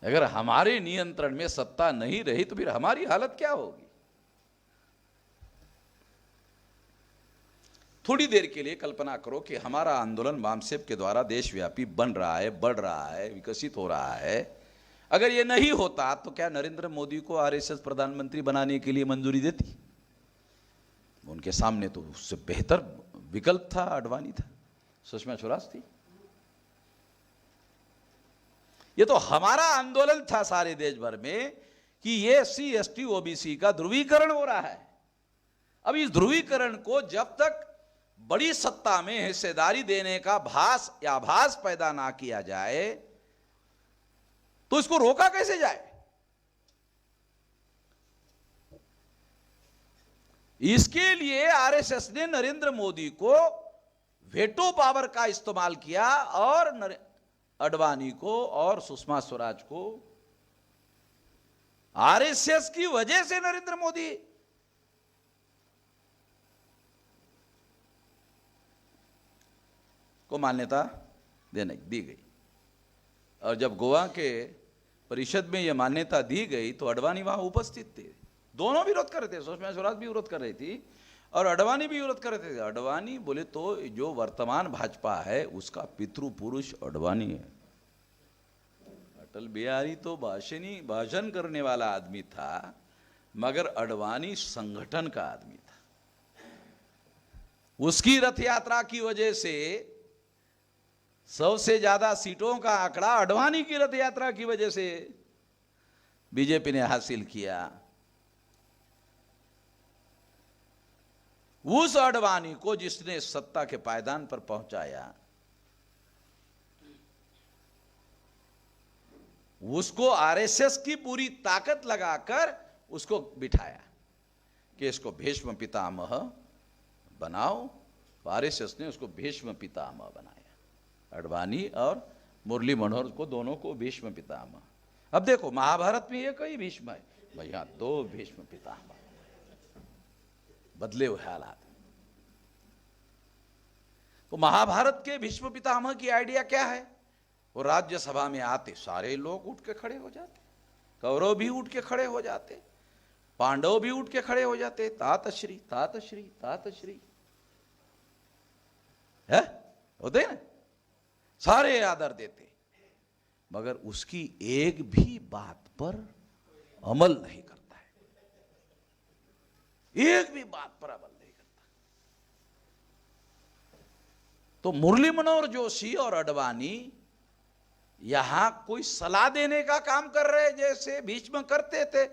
अगर हमारे नियंत्रण में सत्ता नहीं रही तो फिर हमारी हालत क्या होगी? थोड़ी देर के लिए कल्पना करो कि हमारा आंदोलन वामसेप के द्वारा देशव्यापी बन रहा है, बढ़ रहा है, विकसित हो रहा है। अगर ये नहीं होता तो क्या नरेंद्र मोदी को RSS प्रधानमंत्री बनाने के लिए मंजूरी देती? उनके सामने तो उससे बेहतर विकल्प था, आडवाणी था, सुषमा स्वराज थी। ये तो हमारा आंदोलन था सारे देश भर में कि ये SC ST OBC का ध्रुवीकरण हो रहा है। अब इस ध्रुवीकरण को जब तक बड़ी सत्ता में हिस्सेदारी देने का भास या आभास पैदा ना किया जाए तो इसको रोका कैसे जाए? इसके लिए RSS ने नरेंद्र मोदी को वेटो पावर का इस्तेमाल किया और आडवाणी को और सुषमा स्वराज को। RSS की वजह से नरेंद्र मोदी को मान्यता दी गई, और जब गोवा के परिषद में यह मान्यता दी गई तो आडवाणी वहां उपस्थित थे। दोनों विरोध कर रहे थे, सुषमा स्वराज भी विरोध कर रही थी और आडवाणी भी विरोध कर रहे थे। आडवाणी बोले तो जो वर्तमान भाजपा है उसका पितृपुरुष आडवाणी है। अटल बिहारी तो भाषण करने वाला आदमी था, मगर आडवाणी संगठन का आदमी था। उसकी रथ यात्रा की वजह से 100 से ज्यादा सीटों का आंकड़ा आडवाणी की रथ यात्रा की वजह से बीजेपी ने हासिल किया। उस आडवाणी को जिसने सत्ता के पायदान पर पहुंचाया, उसको RSS की पूरी ताकत लगाकर उसको बिठाया कि इसको भीष्म पितामह बनाओ। RSS ने उसको भीष्म पितामह बनाया, आडवाणी और मुरली मनोहर को, दोनों को भीष्म पितामह। अब देखो महाभारत में एक ही भीष्म है, भाई यहां 2 भीष्म पितामह, बदले हुए हालात। तो महाभारत के भीष्म पितामह की आइडिया क्या है? वो राज्यसभा में आते सारे लोग उठ के खड़े हो जाते, कौरव भी उठ के खड़े हो जाते, पांडव भी उठ के खड़े हो जाते, तातश्री तातश्री तातश्री है होते ना, सारे आदर देते, मगर उसकी एक भी बात पर अमल नहीं करता है, एक भी बात पर अमल नहीं करता। तो मुरली मनोहर जोशी और आडवाणी यहां कोई सलाह देने का काम कर रहे जैसे भीष्म करते थे।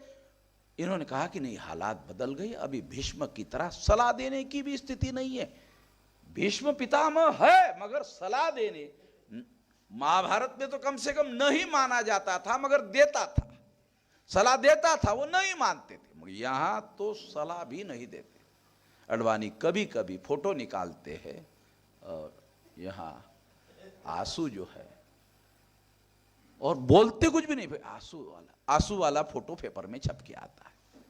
इन्होंने कहा कि नहीं, हालात बदल गए, अभी भीष्म की तरह सलाह देने की भी स्थिति नहीं है। भीष्म पितामह है मगर सलाह देने, महाभारत में तो कम से कम नहीं माना जाता था मगर देता था, सलाह देता था, वो नहीं मानते थे। मगर यहां तो सलाह भी नहीं देते। आडवाणी कभी कभी फोटो निकालते हैं और यहां आंसू जो है, और बोलते कुछ भी नहीं, आंसू वाला फोटो पेपर में छप के आता है,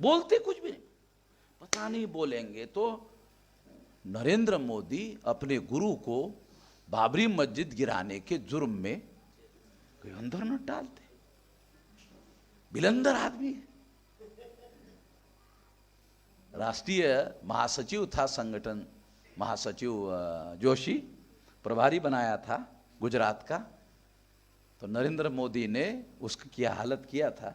बोलते कुछ भी नहीं। पता नहीं बोलेंगे तो नरेंद्र मोदी अपने गुरु को बाबरी मस्जिद गिराने के जुर्म में कोई अंदर न डालते, बिलंदर आदमी है। राष्ट्रीय महासचिव था संगठन, महासचिव जोशी प्रभारी बनाया था गुजरात का, तो नरेंद्र मोदी ने उसकी क्या हालत किया था,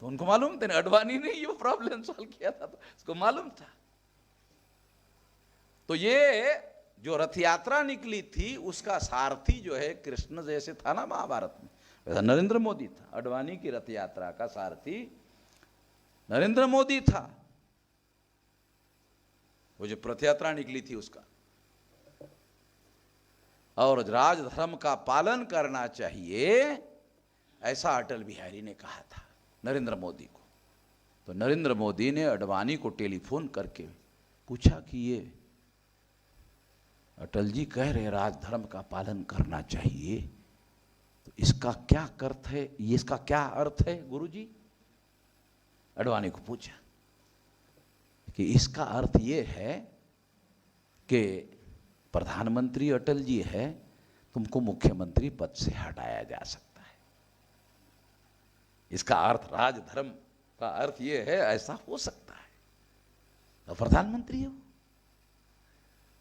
तो उनको मालूम था, आडवाणी ने ये प्रॉब्लम सॉल्व किया था, तो उसको मालूम था। तो ये जो रथ यात्रा निकली थी उसका सारथी जो है कृष्ण जैसे था ना महाभारत में, वैसा नरेंद्र मोदी था। आडवाणी की रथ यात्रा का सारथी नरेंद्र मोदी था। वो जो रथ यात्रा निकली थी उसका, और राजधर्म का पालन करना चाहिए ऐसा अटल बिहारी ने कहा था नरेंद्र मोदी को। तो नरेंद्र मोदी ने अडवाणी को टेलीफोन करके पूछा कि ये अटल जी कह रहे राजधर्म का पालन करना चाहिए, तो इसका क्या अर्थ है, ये इसका क्या अर्थ है गुरुजी? अडवाणी को पूछा कि इसका अर्थ ये है कि प्रधानमंत्री अटल जी है, तुमको मुख्यमंत्री पद से हटाया जा सकता है। इसका अर्थ राजधर्म का अर्थ ये है, ऐसा हो सकता है। तो प्रधानमंत्री हो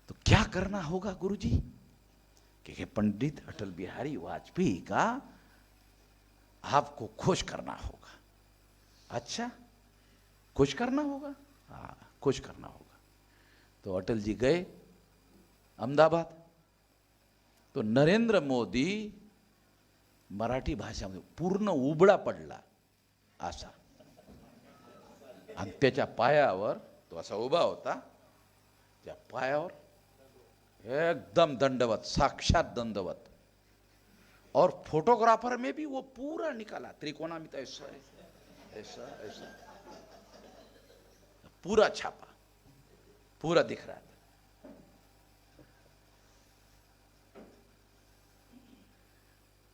तो क्या करना होगा गुरुजी? कि पंडित अटल बिहारी वाजपेयी का आपको खुश करना होगा। अच्छा, खुश करना होगा? हाँ, खुश करना होगा। तो अटल जी गए अहमदाबाद। तो नरेंद्र मोदी मराठी भाषेमध्ये पूर्ण उबडा पडला असा, आणि त्याच्या पायावर तो असा उभा होता, त्या पायावर एकदम दंडवत, साक्षात दंडवत। और फोटोग्राफर में भी वो पूरा निकाला त्रिकोणामित, ऐसा ऐसा ऐसा पूरा छापा, पूरा दिख रहा था।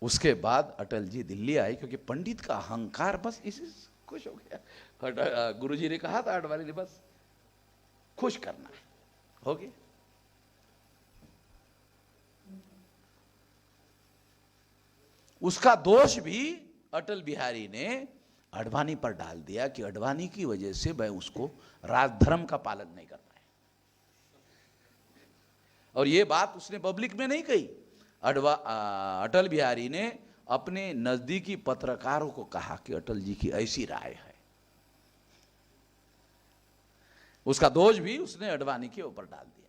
उसके बाद अटल जी दिल्ली आए, क्योंकि पंडित का अहंकार बस इसी खुश हो गया। गुरुजी ने कहा था अडवाणी ने, बस खुश करना है, हो गया। उसका दोष भी अटल बिहारी ने अडवाणी पर डाल दिया कि अडवाणी की वजह से मैं उसको राजधर्म का पालन नहीं कर पाया। और ये बात उसने पब्लिक में नहीं कही। अटल बिहारी ने अपने नजदीकी पत्रकारों को कहा कि अटल जी की ऐसी राय है। उसका दोष भी उसने अडवाणी के ऊपर डाल दिया।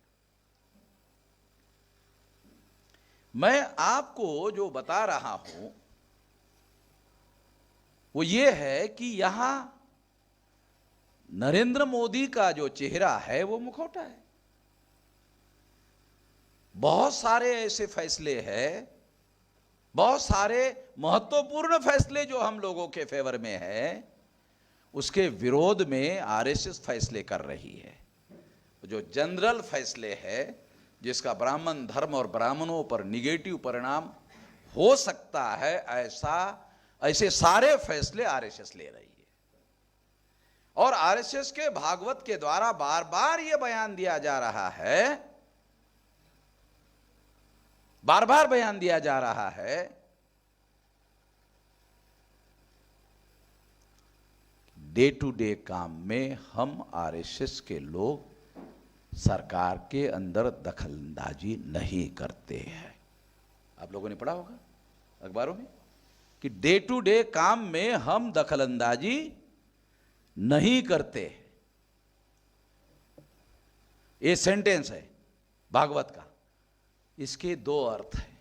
मैं आपको जो बता रहा हूं वो ये है कि यहां नरेंद्र मोदी का जो चेहरा है वो मुखौटा है। बहुत सारे ऐसे फैसले हैं, बहुत सारे महत्वपूर्ण फैसले जो हम लोगों के फेवर में है, उसके विरोध में आरएसएस फैसले कर रही है। जो जनरल फैसले है, जिसका ब्राह्मण धर्म और ब्राह्मणों पर निगेटिव परिणाम हो सकता है, ऐसे सारे फैसले आरएसएस ले रही है। और आरएसएस के भागवत के द्वारा बार बार यह बयान दिया जा रहा है, बार बार बयान दिया जा रहा है, डे टू डे काम में हम आरएसएस के लोग सरकार के अंदर दखलंदाजी नहीं करते हैं। आप लोगों ने पढ़ा होगा अखबारों में कि डे टू डे काम में हम दखलंदाजी नहीं करते। ये सेंटेंस है भागवत का। इसके दो अर्थ हैं,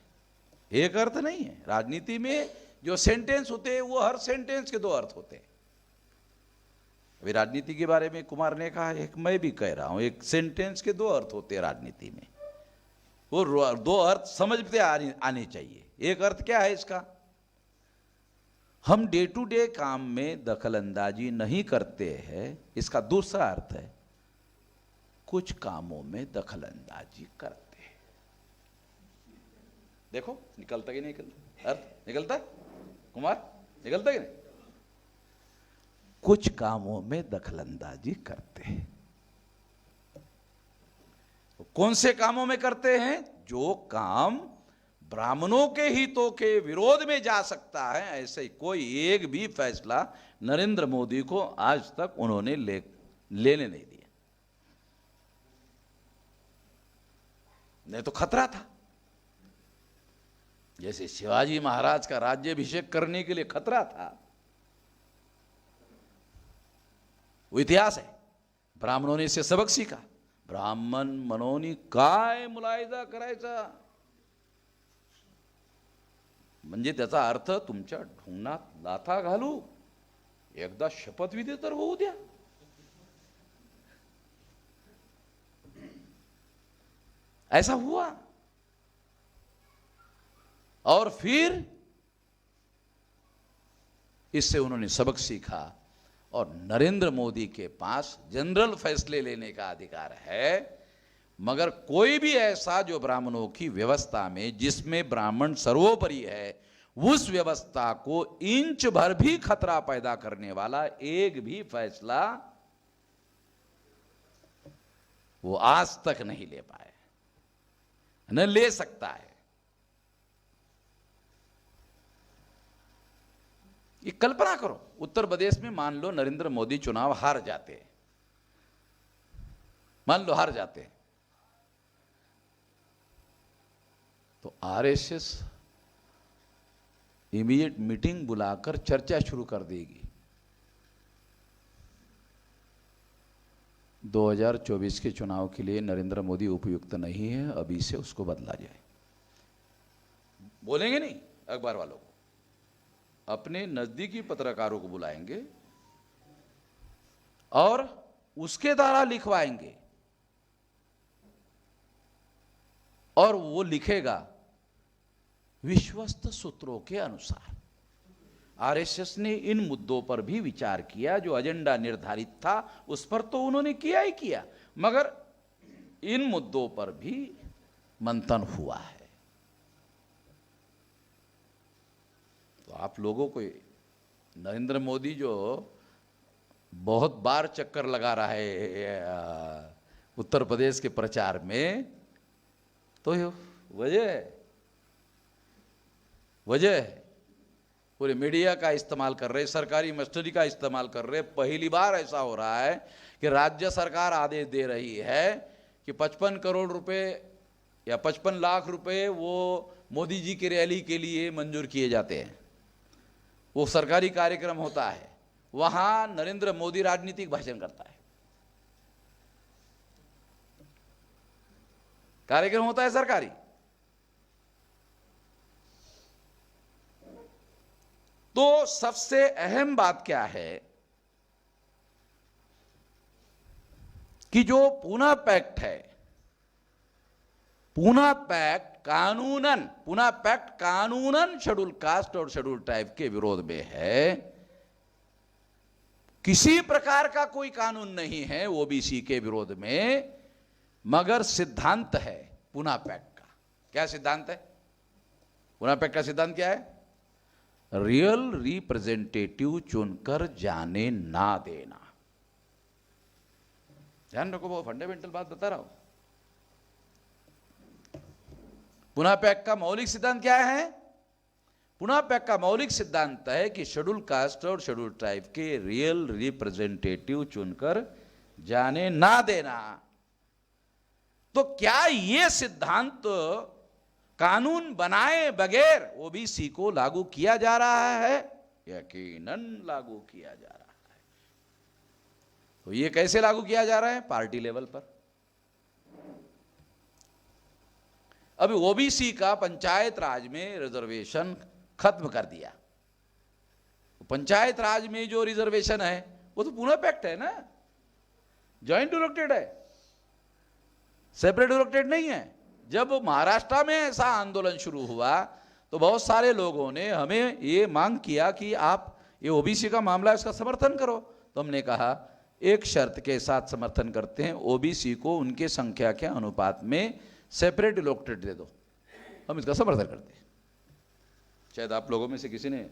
एक अर्थ नहीं है। राजनीति में जो सेंटेंस होते हैं वो हर सेंटेंस के दो अर्थ होते हैं। अभी राजनीति के बारे में कुमार ने कहा, एक मैं भी कह रहा हूं, एक सेंटेंस के दो अर्थ होते हैं राजनीति में। वो दो अर्थ समझते आने चाहिए। एक अर्थ क्या है इसका? हम डे टू डे काम में दखलंदाजी नहीं करते हैं। इसका दूसरा अर्थ है कुछ कामों में दखलंदाजी करते हैं। देखो निकलता कि नहीं निकलता? अर्थ निकलता है कुमार? निकलता कि नहीं? कुछ कामों में दखलंदाजी करते हैं। कौन से कामों में करते हैं? जो काम ब्राह्मणों के हितों के विरोध में जा सकता है, ऐसे कोई एक भी फैसला नरेंद्र मोदी को आज तक उन्होंने लेने नहीं दिया। नहीं तो खतरा था। जैसे शिवाजी महाराज का राज्याभिषेक करने के लिए खतरा था, वो इतिहास है। ब्राह्मणों ने इससे सबक सीखा। ब्राह्मण मनोनी काय मुलायजा करायचा, म्हणजे त्याचा अर्थ तुमच्या ढुंगणात लाथा घालू, एकदा शपथविधी तर होऊ द्या। ऐसा हुआ। और फिर इससे उन्होंने सबक सीखा और नरेंद्र मोदी के पास जनरल फैसले लेने का अधिकार है, मगर कोई भी ऐसा जो ब्राह्मणों की व्यवस्था में जिसमें ब्राह्मण सर्वोपरि है, उस व्यवस्था को इंच भर भी खतरा पैदा करने वाला एक भी फैसला वो आज तक नहीं ले पाए, न ले सकता है। ये कल्पना करो, उत्तर प्रदेश में मान लो नरेंद्र मोदी चुनाव हार जाते, मान लो हार जाते, तो आरएसएस इमीडिएट मीटिंग बुलाकर चर्चा शुरू कर देगी 2024 के चुनाव के लिए नरेंद्र मोदी उपयुक्त नहीं है, अभी से उसको बदला जाए। बोलेंगे नहीं अखबार वालों को, अपने नजदीकी पत्रकारों को बुलाएंगे और उसके द्वारा लिखवाएंगे, और वो लिखेगा विश्वस्त सूत्रों के अनुसार। आरएसएस ने इन मुद्दों पर भी विचार किया, जो एजेंडा निर्धारित था उस पर तो उन्होंने किया ही किया, मगर इन मुद्दों पर भी मंथन हुआ है। तो आप लोगों को नरेंद्र मोदी जो बहुत बार चक्कर लगा रहा है उत्तर प्रदेश के प्रचार में, तो वजह पूरे मीडिया का इस्तेमाल कर रहे, सरकारी मशीनरी का इस्तेमाल कर रहे। पहली बार ऐसा हो रहा है कि राज्य सरकार आदेश दे रही है कि 55 करोड़ रुपए या 55 लाख रुपए वो मोदी जी की रैली के लिए मंजूर किए जाते हैं। वो सरकारी कार्यक्रम होता है, वहां नरेंद्र मोदी राजनीतिक भाषण करता है, कार्यक्रम होता है सरकारी। तो सबसे अहम बात क्या है कि जो पूना पैक्ट है, पूना पैक्ट कानूनन शेड्यूल कास्ट और शेड्यूल ट्राइब के विरोध में है। किसी प्रकार का कोई कानून नहीं है ओबीसी के विरोध में, मगर सिद्धांत है पूना पैक्ट का। क्या सिद्धांत है? पूना पैक्ट का सिद्धांत क्या है? रियल रिप्रेजेंटेटिव चुनकर जाने ना देना। ध्यान रखो, वो फंडामेंटल बात बता रहा हूं। पूना पैक्ट का मौलिक सिद्धांत क्या है? पूना पैक्ट का मौलिक सिद्धांत है कि शेड्यूल कास्ट और शेड्यूल ट्राइब के रियल रिप्रेजेंटेटिव चुनकर जाने ना देना। तो क्या यह सिद्धांत कानून बनाए बगैर ओबीसी को लागू किया जा रहा है? यकीनन लागू किया जा रहा है। तो ये कैसे लागू किया जा रहा है? पार्टी लेवल पर। अभी ओबीसी का पंचायत राज में रिजर्वेशन खत्म कर दिया। पंचायत राज में जो रिजर्वेशन है वो तो पूना पैक्ट है ना, जॉइंट इलेक्टेड है, सेपरेट इलेक्टेड नहीं है। जब महाराष्ट्र में ऐसा आंदोलन शुरू हुआ तो बहुत सारे लोगों ने हमें ये मांग किया कि आप ये ओबीसी का मामला है, इसका समर्थन करो। तो हमने कहा एक शर्त के साथ समर्थन करते हैं, ओबीसी को उनके संख्या के अनुपात में सेपरेट इलेक्टेड दे दो, हम इसका समर्थन करते हैं। शायद आप लोगों में से किसी ने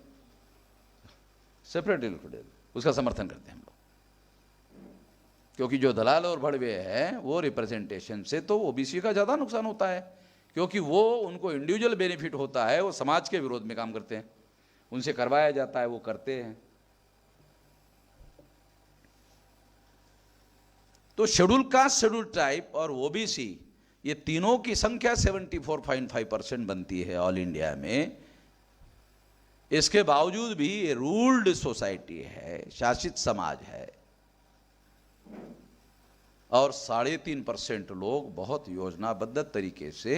सेपरेट इलेक्टेड दे दो, उसका समर्थन करते हैं हम लोग। क्योंकि जो दलाल और भड़वे हैं वो रिप्रेजेंटेशन से तो ओबीसी का ज़्यादा नुकसान होता है, क्योंकि वो उनको इंडिविजुअल बेनिफिट होता है, वो समाज के विरोध में काम करते हैं, उनसे करवाया जाता है, वो करते हैं। तो शेड्यूल कास्ट, शेड्यूल ट्राइब और ओबीसी ये तीनों की संख्या 74.5% बनती है ऑल इंडिया में। इसके बावजूद भी ये रूल्ड सोसाइटी है, शासित समाज है, और 3.5% लोग बहुत योजनाबद्ध तरीके से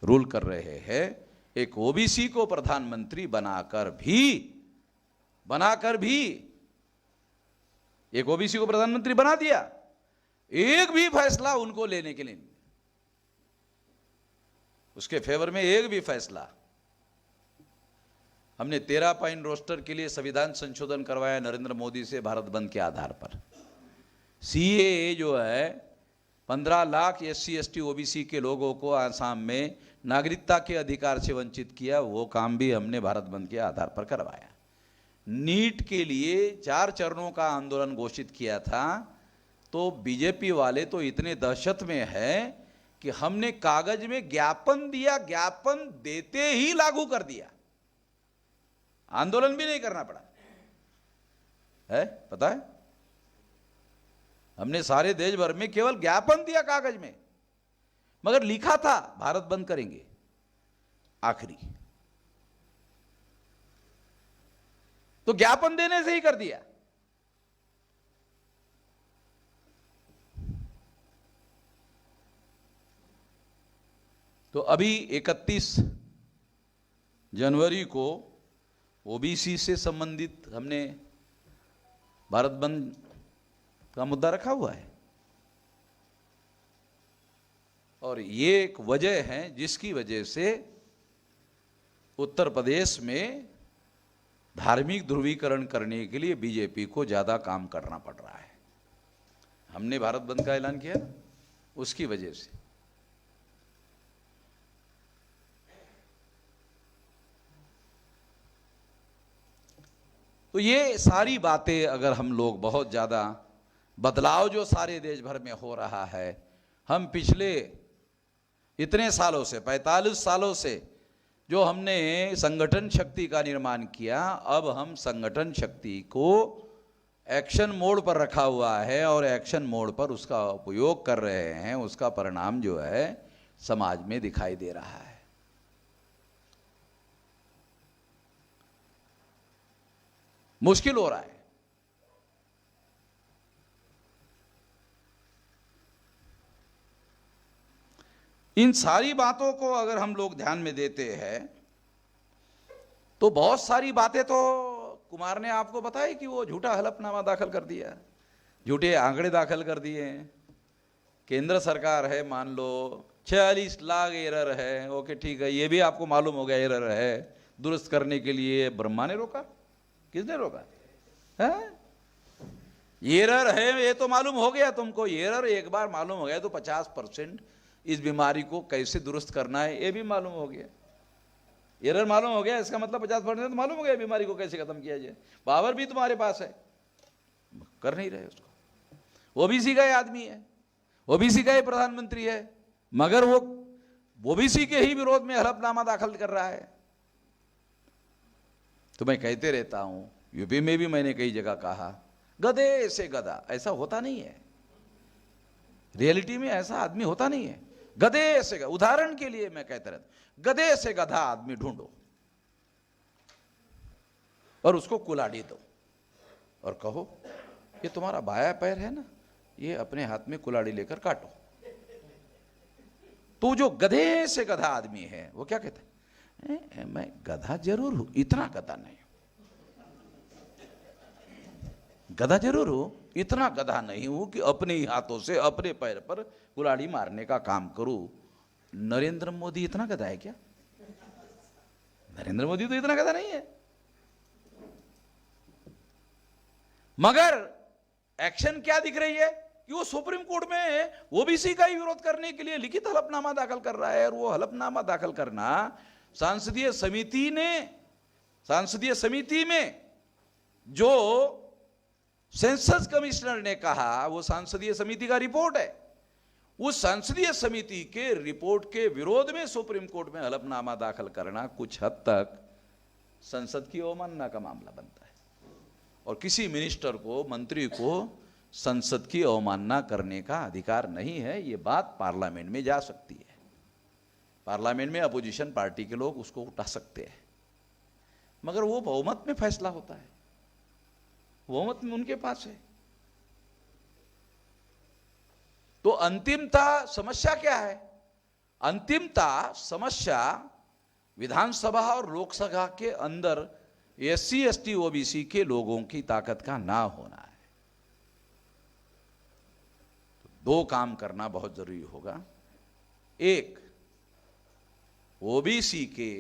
रूल कर रहे हैं। एक ओबीसी को प्रधानमंत्री बनाकर भी एक ओबीसी को प्रधानमंत्री बना दिया, एक भी फैसला उनको लेने के लिए नहीं, उसके फेवर में एक भी फैसला। हमने 13 पॉइंट रोस्टर के लिए संविधान संशोधन करवाया नरेंद्र मोदी से भारत बंद के आधार पर। सीएए जो है 15 लाख SC ST OBC के लोगों को आसाम में नागरिकता के अधिकार से वंचित किया, वो काम भी हमने भारत बंद के आधार पर करवाया। नीट के लिए 4 चरणों का आंदोलन घोषित किया था, तो बीजेपी वाले तो इतने दहशत में है कि हमने कागज में ज्ञापन दिया, ज्ञापन देते ही लागू कर दिया, आंदोलन भी नहीं करना पड़ा है। पता है, हमने सारे देश भर में केवल ज्ञापन दिया कागज में, मगर लिखा था भारत बंद करेंगे आखिरी, तो ज्ञापन देने से ही कर दिया। तो अभी 31 जनवरी को ओबीसी से संबंधित हमने भारत बंद का मुद्दा रखा हुआ है, और ये एक वजह है जिसकी वजह से उत्तर प्रदेश में धार्मिक ध्रुवीकरण करने के लिए बीजेपी को ज्यादा काम करना पड़ रहा है। हमने भारत बंद का ऐलान किया उसकी वजह से। तो ये सारी बातें अगर हम लोग बहुत ज़्यादा बदलाव जो सारे देश भर में हो रहा है, हम पिछले इतने सालों से 45 सालों से जो हमने संगठन शक्ति का निर्माण किया, अब हम संगठन शक्ति को एक्शन मोड पर रखा हुआ है और एक्शन मोड पर उसका उपयोग कर रहे हैं, उसका परिणाम जो है समाज में दिखाई दे रहा है। मुश्किल हो रहा है। इन सारी बातों को अगर हम लोग ध्यान में देते हैं तो बहुत सारी बातें तो कुमार ने आपको बताई कि वो झूठा हलफनामा दाखिल कर दिया, झूठे आंकड़े दाखिल कर दिए। केंद्र सरकार है, मान लो 46 लाख एरर है, ओके ठीक है, ये भी आपको मालूम हो गया एरर है, दुरुस्त करने के लिए ब्रह्मा ने रोका, किसने रोका है? एरर है ये तो मालूम हो गया तुमको, एरर एक बार मालूम हो गया तो 50% इस बीमारी को कैसे दुरुस्त करना है ये भी मालूम हो गया। एरर मालूम हो गया, इसका मतलब 50% तो मालूम हो गया बीमारी को कैसे खत्म किया जाए। पावर भी तुम्हारे पास है, कर नहीं रहे उसको। ओबीसी का ही आदमी है, ओबीसी का ही प्रधानमंत्री है, मगर वो ओबीसी के ही विरोध में हलफनामा दाखिल कर रहा है। तो मैं कहते रहता हूं, यूपी में भी मैंने कई जगह कहा, गधे से गधा ऐसा होता नहीं है, रियलिटी में ऐसा आदमी होता नहीं है। गधे से गधा, उदाहरण के लिए मैं कहता रहता, गधे से गधा आदमी ढूंढो और उसको कुल्हाड़ी दो और कहो ये तुम्हारा बाया पैर है ना, ये अपने हाथ में कुल्हाड़ी लेकर काटो। तो जो गधे से गधा आदमी है वो क्या कहता है, मैं गधा जरूर हूं, इतना गधा नहीं, गधा जरूर हूं, इतना गधा नहीं हूं कि अपने ही हाथों से अपने पैर पर कुल्हाड़ी मारने का काम करूं। नरेंद्र मोदी इतना गधा है क्या? नरेंद्र मोदी तो इतना गधा नहीं है, मगर एक्शन क्या दिख रही है कि वो सुप्रीम कोर्ट में ओबीसी का ही विरोध करने के लिए लिखित हलफनामा दाखिल कर रहा है। और वो हलफनामा दाखिल करना सांसदीय समिति में जो सेंसस कमिश्नर ने कहा, वो संसदीय समिति का रिपोर्ट है, उस संसदीय समिति के रिपोर्ट के विरोध में सुप्रीम कोर्ट में हलफनामा दाखिल करना कुछ हद तक संसद की अवमानना का मामला बनता है। और किसी मिनिस्टर को, मंत्री को संसद की अवमानना करने का अधिकार नहीं है। ये बात पार्लियामेंट में जा सकती है, पार्लियामेंट में अपोजिशन पार्टी के लोग उसको उठा सकते हैं, मगर वो बहुमत में फैसला होता है, बहुमत में उनके पास है। तो अंतिमता समस्या क्या है? अंतिमता समस्या विधानसभा और लोकसभा के अंदर SC ST OBC के लोगों की ताकत का ना होना है। तो दो काम करना बहुत जरूरी होगा। एक, OBC के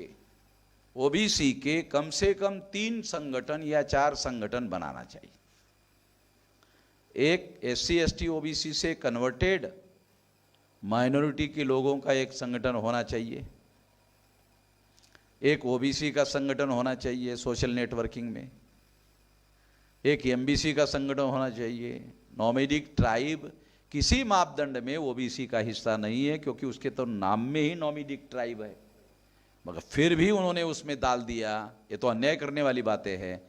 ओबीसी के कम से कम 3 संगठन या 4 संगठन बनाना चाहिए। एक एससी एसटी ओबीसी से कन्वर्टेड माइनॉरिटी के लोगों का एक संगठन होना चाहिए, एक ओबीसी का संगठन होना चाहिए सोशल नेटवर्किंग में, एक एमबीसी का संगठन होना चाहिए। नॉमेडिक ट्राइब किसी मापदंड में ओबीसी का हिस्सा नहीं है, क्योंकि उसके तो नाम में ही नॉमेडिक ट्राइब है, मगर फिर भी उन्होंने उसमें डाल दिया। ये तो अन्याय करने वाली बातें हैं।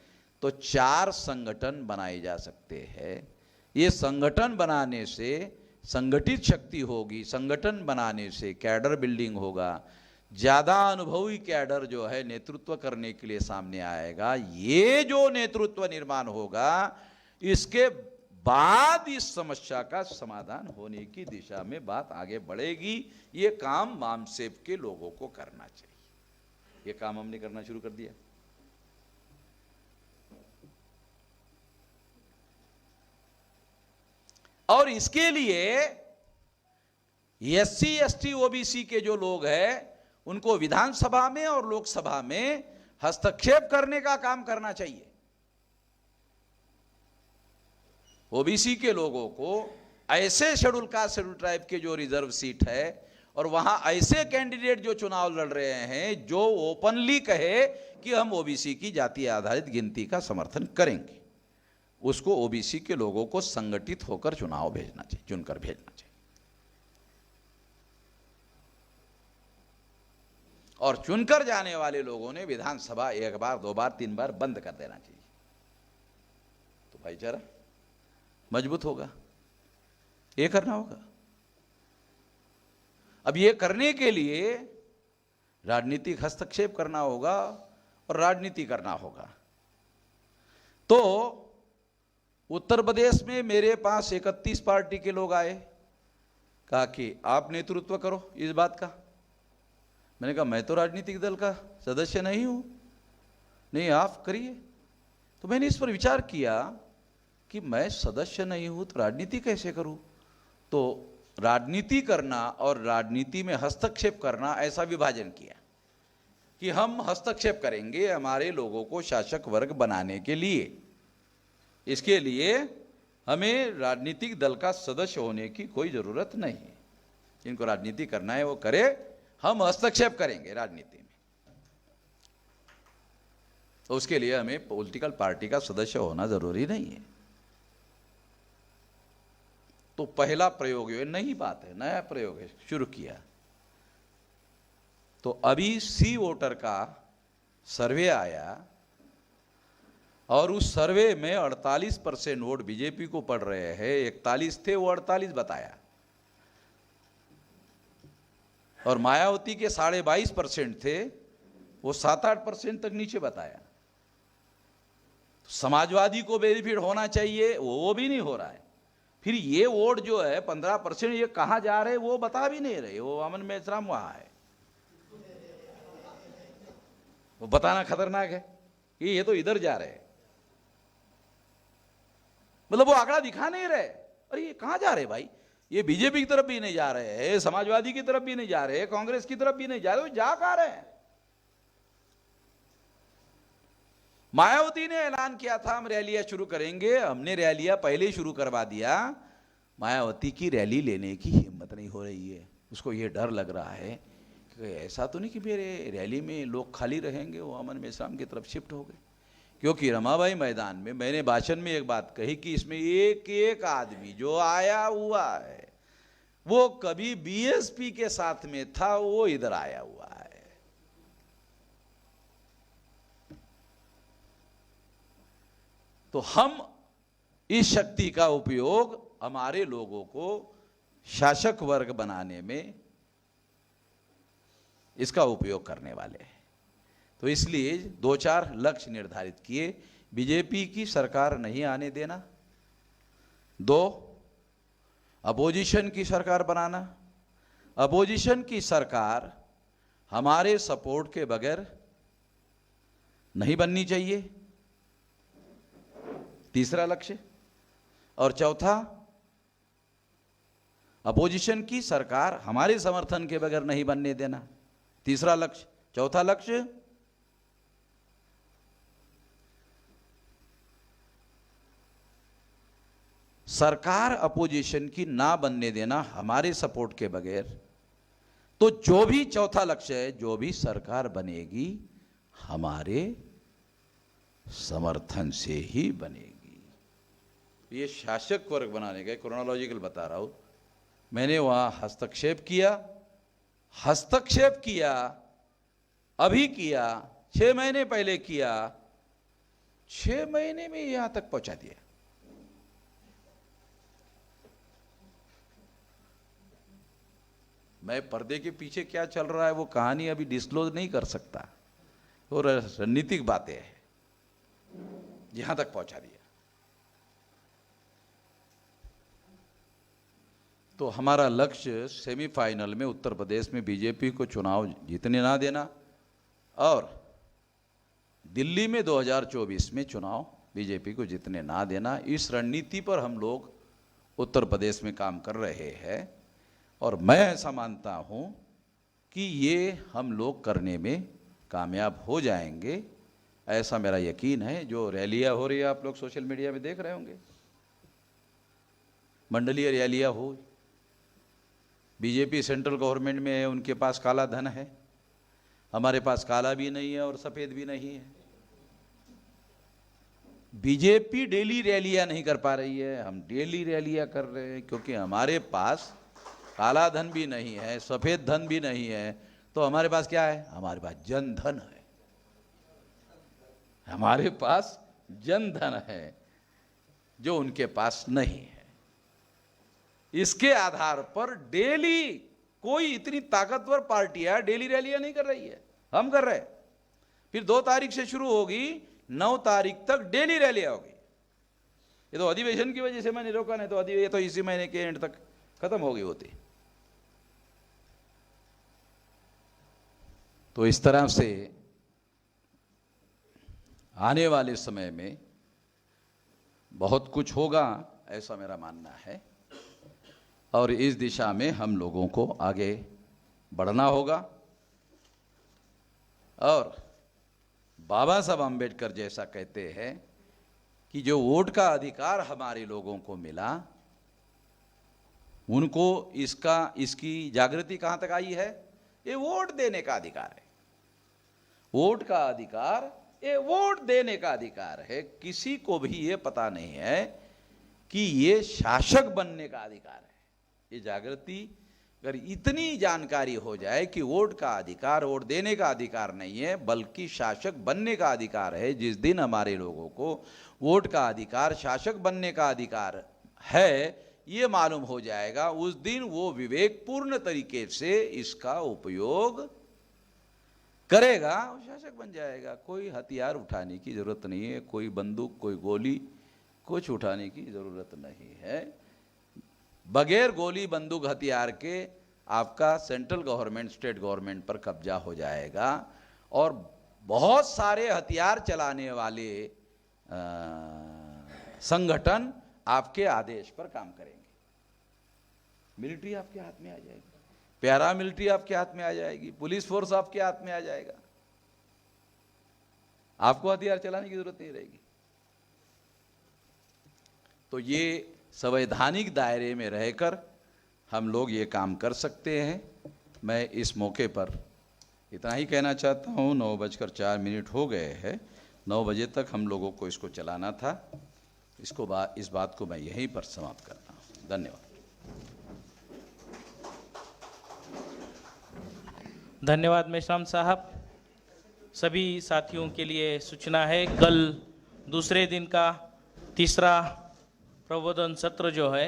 तो 4 संगठन बनाए जा सकते हैं। ये संगठन बनाने से संगठित शक्ति होगी, संगठन बनाने से कैडर बिल्डिंग होगा, ज़्यादा अनुभवी कैडर जो है नेतृत्व करने के लिए सामने आएगा। ये जो नेतृत्व निर्माण होगा, इसके बाद इस समस्या का समाधान होने की दिशा में बात आगे बढ़ेगी। ये काम मामसेप के लोगों को करना चाहिए। ये काम हमने करना शुरू कर दिया। और इसके लिए एससी एसटी ओबीसी के जो लोग हैं, उनको विधानसभा में और लोकसभा में हस्तक्षेप करने का काम करना चाहिए। ओबीसी के लोगों को ऐसे शेड्यूल कास्ट शेड्यूल ट्राइब के जो रिजर्व सीट है, और वहां ऐसे कैंडिडेट जो चुनाव लड़ रहे हैं, जो ओपनली कहे कि हम ओबीसी की जाति आधारित गिनती का समर्थन करेंगे, उसको ओबीसी के लोगों को संगठित होकर चुनाव भेजना चाहिए, चुनकर भेजना चाहिए। और चुनकर जाने वाले लोगों ने विधानसभा 1 बार 2 बार 3 बार बंद कर देना चाहिए। तो भाईचारा मजबूत होगा। ये करना होगा। अब ये करने के लिए राजनीतिक हस्तक्षेप करना होगा और राजनीति करना होगा। तो उत्तर प्रदेश में मेरे पास 31 पार्टी के लोग आए, कहा कि आप नेतृत्व करो इस बात का। मैंने कहा मैं तो राजनीतिक दल का सदस्य नहीं हूं। नहीं, आप करिए। तो मैंने इस पर विचार किया कि मैं सदस्य नहीं हूं तो राजनीति कैसे करूं। तो राजनीति करना और राजनीति में हस्तक्षेप करना, ऐसा विभाजन किया कि हम हस्तक्षेप करेंगे हमारे लोगों को शासक वर्ग बनाने के लिए। इसके लिए हमें राजनीतिक दल का सदस्य होने की कोई ज़रूरत नहीं है। जिनको राजनीति करना है वो करे, हम हस्तक्षेप करेंगे राजनीति में। तो उसके लिए हमें पॉलिटिकल पार्टी का सदस्य होना जरूरी नहीं है। तो पहला प्रयोग, ये नई बात है, नया प्रयोग है, शुरू किया। तो अभी सी वोटर का सर्वे आया और उस सर्वे में 48% वोट बीजेपी को पड़ रहे हैं। 41 थे, वो 48 बताया। और मायावती के 22.5% थे, वो 7-8% तक नीचे बताया। समाजवादी को बेनिफिट होना चाहिए, वो भी नहीं हो रहा है। फिर ये वोट जो है 15%, ये कहाँ जा रहे वो बता भी नहीं रहे। वो वामन मेश्राम वहां है, वो बताना खतरनाक है कि ये तो इधर जा रहे हैं। मतलब वो आंकड़ा दिखा नहीं रहे। अरे ये कहाँ जा रहे भाई? ये बीजेपी की तरफ भी नहीं जा रहे हैं, समाजवादी की तरफ भी नहीं जा रहे, कांग्रेस की तरफ भी नहीं जा रहे, वो जा कहाँ रहे हैं? मायावती ने ऐलान किया था हम रैलियां शुरू करेंगे, हमने रैलियां पहले ही शुरू करवा दिया। मायावती की रैली लेने की हिम्मत नहीं हो रही है। उसको ये डर लग रहा है कि ऐसा तो नहीं कि मेरे रैली में लोग खाली रहेंगे, वो अमन मेश्राम की तरफ शिफ्ट हो गए। क्योंकि रमाबाई मैदान में मैंने भाषण में एक बात कही कि इसमें एक एक आदमी जो आया हुआ है वो कभी बीएसपी के साथ में था, वो इधर आया हुआ है। तो हम इस शक्ति का उपयोग हमारे लोगों को शासक वर्ग बनाने में इसका उपयोग करने वाले हैं। तो इसलिए 2-4 लक्ष्य निर्धारित किए। बीजेपी की सरकार नहीं आने देना, 2 अपोजिशन की सरकार बनाना। अपोजिशन की सरकार हमारे सपोर्ट के बगैर नहीं बननी चाहिए, तीसरा लक्ष्य। और चौथा, अपोजिशन की सरकार हमारे समर्थन के बगैर नहीं बनने देना, तीसरा लक्ष्य। चौथा लक्ष्य, सरकार अपोजिशन की ना बनने देना हमारे सपोर्ट के बगैर, तो जो भी चौथा लक्ष्य है, जो भी सरकार बनेगी हमारे समर्थन से ही बनेगी। ये शासक वर्ग बनाने का क्रोनोलॉजिकल बता रहा हूं। मैंने वहां हस्तक्षेप किया, अभी किया, 6 महीने पहले किया, 6 महीने में यहां तक पहुंचा दिया। मैं पर्दे के पीछे क्या चल रहा है वो कहानी अभी डिस्क्लोज नहीं कर सकता, वो रणनीतिक बातें हैं, यहां तक पहुंचा दिया। तो हमारा लक्ष्य सेमीफाइनल में उत्तर प्रदेश में बीजेपी को चुनाव जीतने ना देना और दिल्ली में 2024 में चुनाव बीजेपी को जीतने ना देना, इस रणनीति पर हम लोग उत्तर प्रदेश में काम कर रहे हैं। और मैं ऐसा मानता हूं कि ये हम लोग करने में कामयाब हो जाएंगे, ऐसा मेरा यकीन है। जो रैलियां हो रही है, आप लोग सोशल मीडिया में देख रहे होंगे, मंडलीय रैलियां हो, बीजेपी सेंट्रल गवर्नमेंट में है, उनके पास काला धन है, हमारे पास काला भी नहीं है और सफेद भी नहीं है। बीजेपी डेली रैलियां नहीं कर पा रही है, हम डेली रैलियां कर रहे हैं, क्योंकि हमारे पास काला धन भी नहीं है, सफेद धन भी नहीं है। तो हमारे पास क्या है? हमारे पास जन धन है, हमारे पास जन धन है जो उनके पास नहीं है। इसके आधार पर डेली कोई इतनी ताकतवर पार्टियां डेली रैलियां नहीं कर रही है, हम कर रहे हैं। फिर 2 तारीख से शुरू होगी, 9 तारीख तक डेली रैलियां होगी। ये तो अधिवेशन की वजह से मैंने रोका, नहीं तो ये तो इसी महीने के एंड तक खत्म होगी होती। तो इस तरह से आने वाले समय में बहुत कुछ होगा, ऐसा मेरा मानना है। और इस दिशा में हम लोगों को आगे बढ़ना होगा। और बाबा साहब आम्बेडकर जैसा कहते हैं कि जो वोट का अधिकार हमारे लोगों को मिला, उनको इसकी जागृति कहां तक आई है? ये वोट देने का अधिकार है। वोट का अधिकार, ये वोट देने का अधिकार है। किसी को भी ये पता नहीं है कि ये शासक बनने का अधिकार है। ये जागृति, अगर इतनी जानकारी हो जाए कि वोट का अधिकार वोट देने का अधिकार नहीं है, बल्कि शासक बनने का अधिकार है, जिस दिन हमारे लोगों को वोट का अधिकार, शासक बनने का अधिकार है, ये मालूम हो जाएगा, उस दिन वो विवेकपूर्ण तरीके से इसका उपयोग करेगा और शासक बन जाएगा। कोई हथियार उठाने की जरूरत नहीं है, कोई बंदूक, कोई गोली, कुछ उठाने की जरूरत नहीं है। बगैर गोली, बंदूक, हथियार के आपका सेंट्रल गवर्नमेंट, स्टेट गवर्नमेंट पर कब्जा हो जाएगा और बहुत सारे हथियार चलाने वाले संगठन आपके आदेश पर काम करेंगे। मिलिट्री आपके हाथ में आ जाएगी, पैरा मिलिट्री आपके हाथ में आ जाएगी, पुलिस फोर्स आपके हाथ में आ जाएगा। आपको हथियार चलाने की जरूरत नहीं रहेगी। तो ये संवैधानिक दायरे में रहकर हम लोग ये काम कर सकते हैं। मैं इस मौके पर इतना ही कहना चाहता हूँ। 9:04 हो गए हैं, 9 बजे तक हम लोगों को इसको चलाना था। इस बात को मैं यहीं पर समाप्त करता हूँ। धन्यवाद। धन्यवाद मेश्राम साहब। सभी साथियों के लिए सूचना है, कल दूसरे दिन का तीसरा प्रबोधन सत्र जो है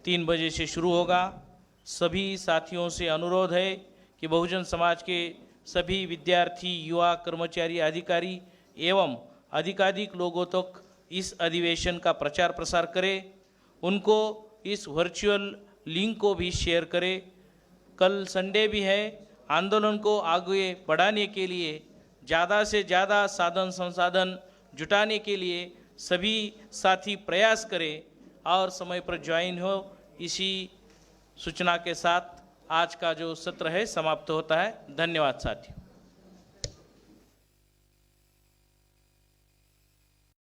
3 बजे से शुरू होगा। सभी साथियों से अनुरोध है कि बहुजन समाज के सभी विद्यार्थी, युवा, कर्मचारी, अधिकारी एवं अधिकाधिक लोगों तक इस अधिवेशन का प्रचार प्रसार करें। उनको इस वर्चुअल लिंक को भी शेयर करें। कल संडे भी है। आंदोलन को आगे बढ़ाने के लिए ज़्यादा से ज़्यादा साधन संसाधन जुटाने के लिए सभी साथी प्रयास करें और समय पर ज्वाइन हो। इसी सूचना के साथ आज का जो सत्र है समाप्त होता है। धन्यवाद साथियों।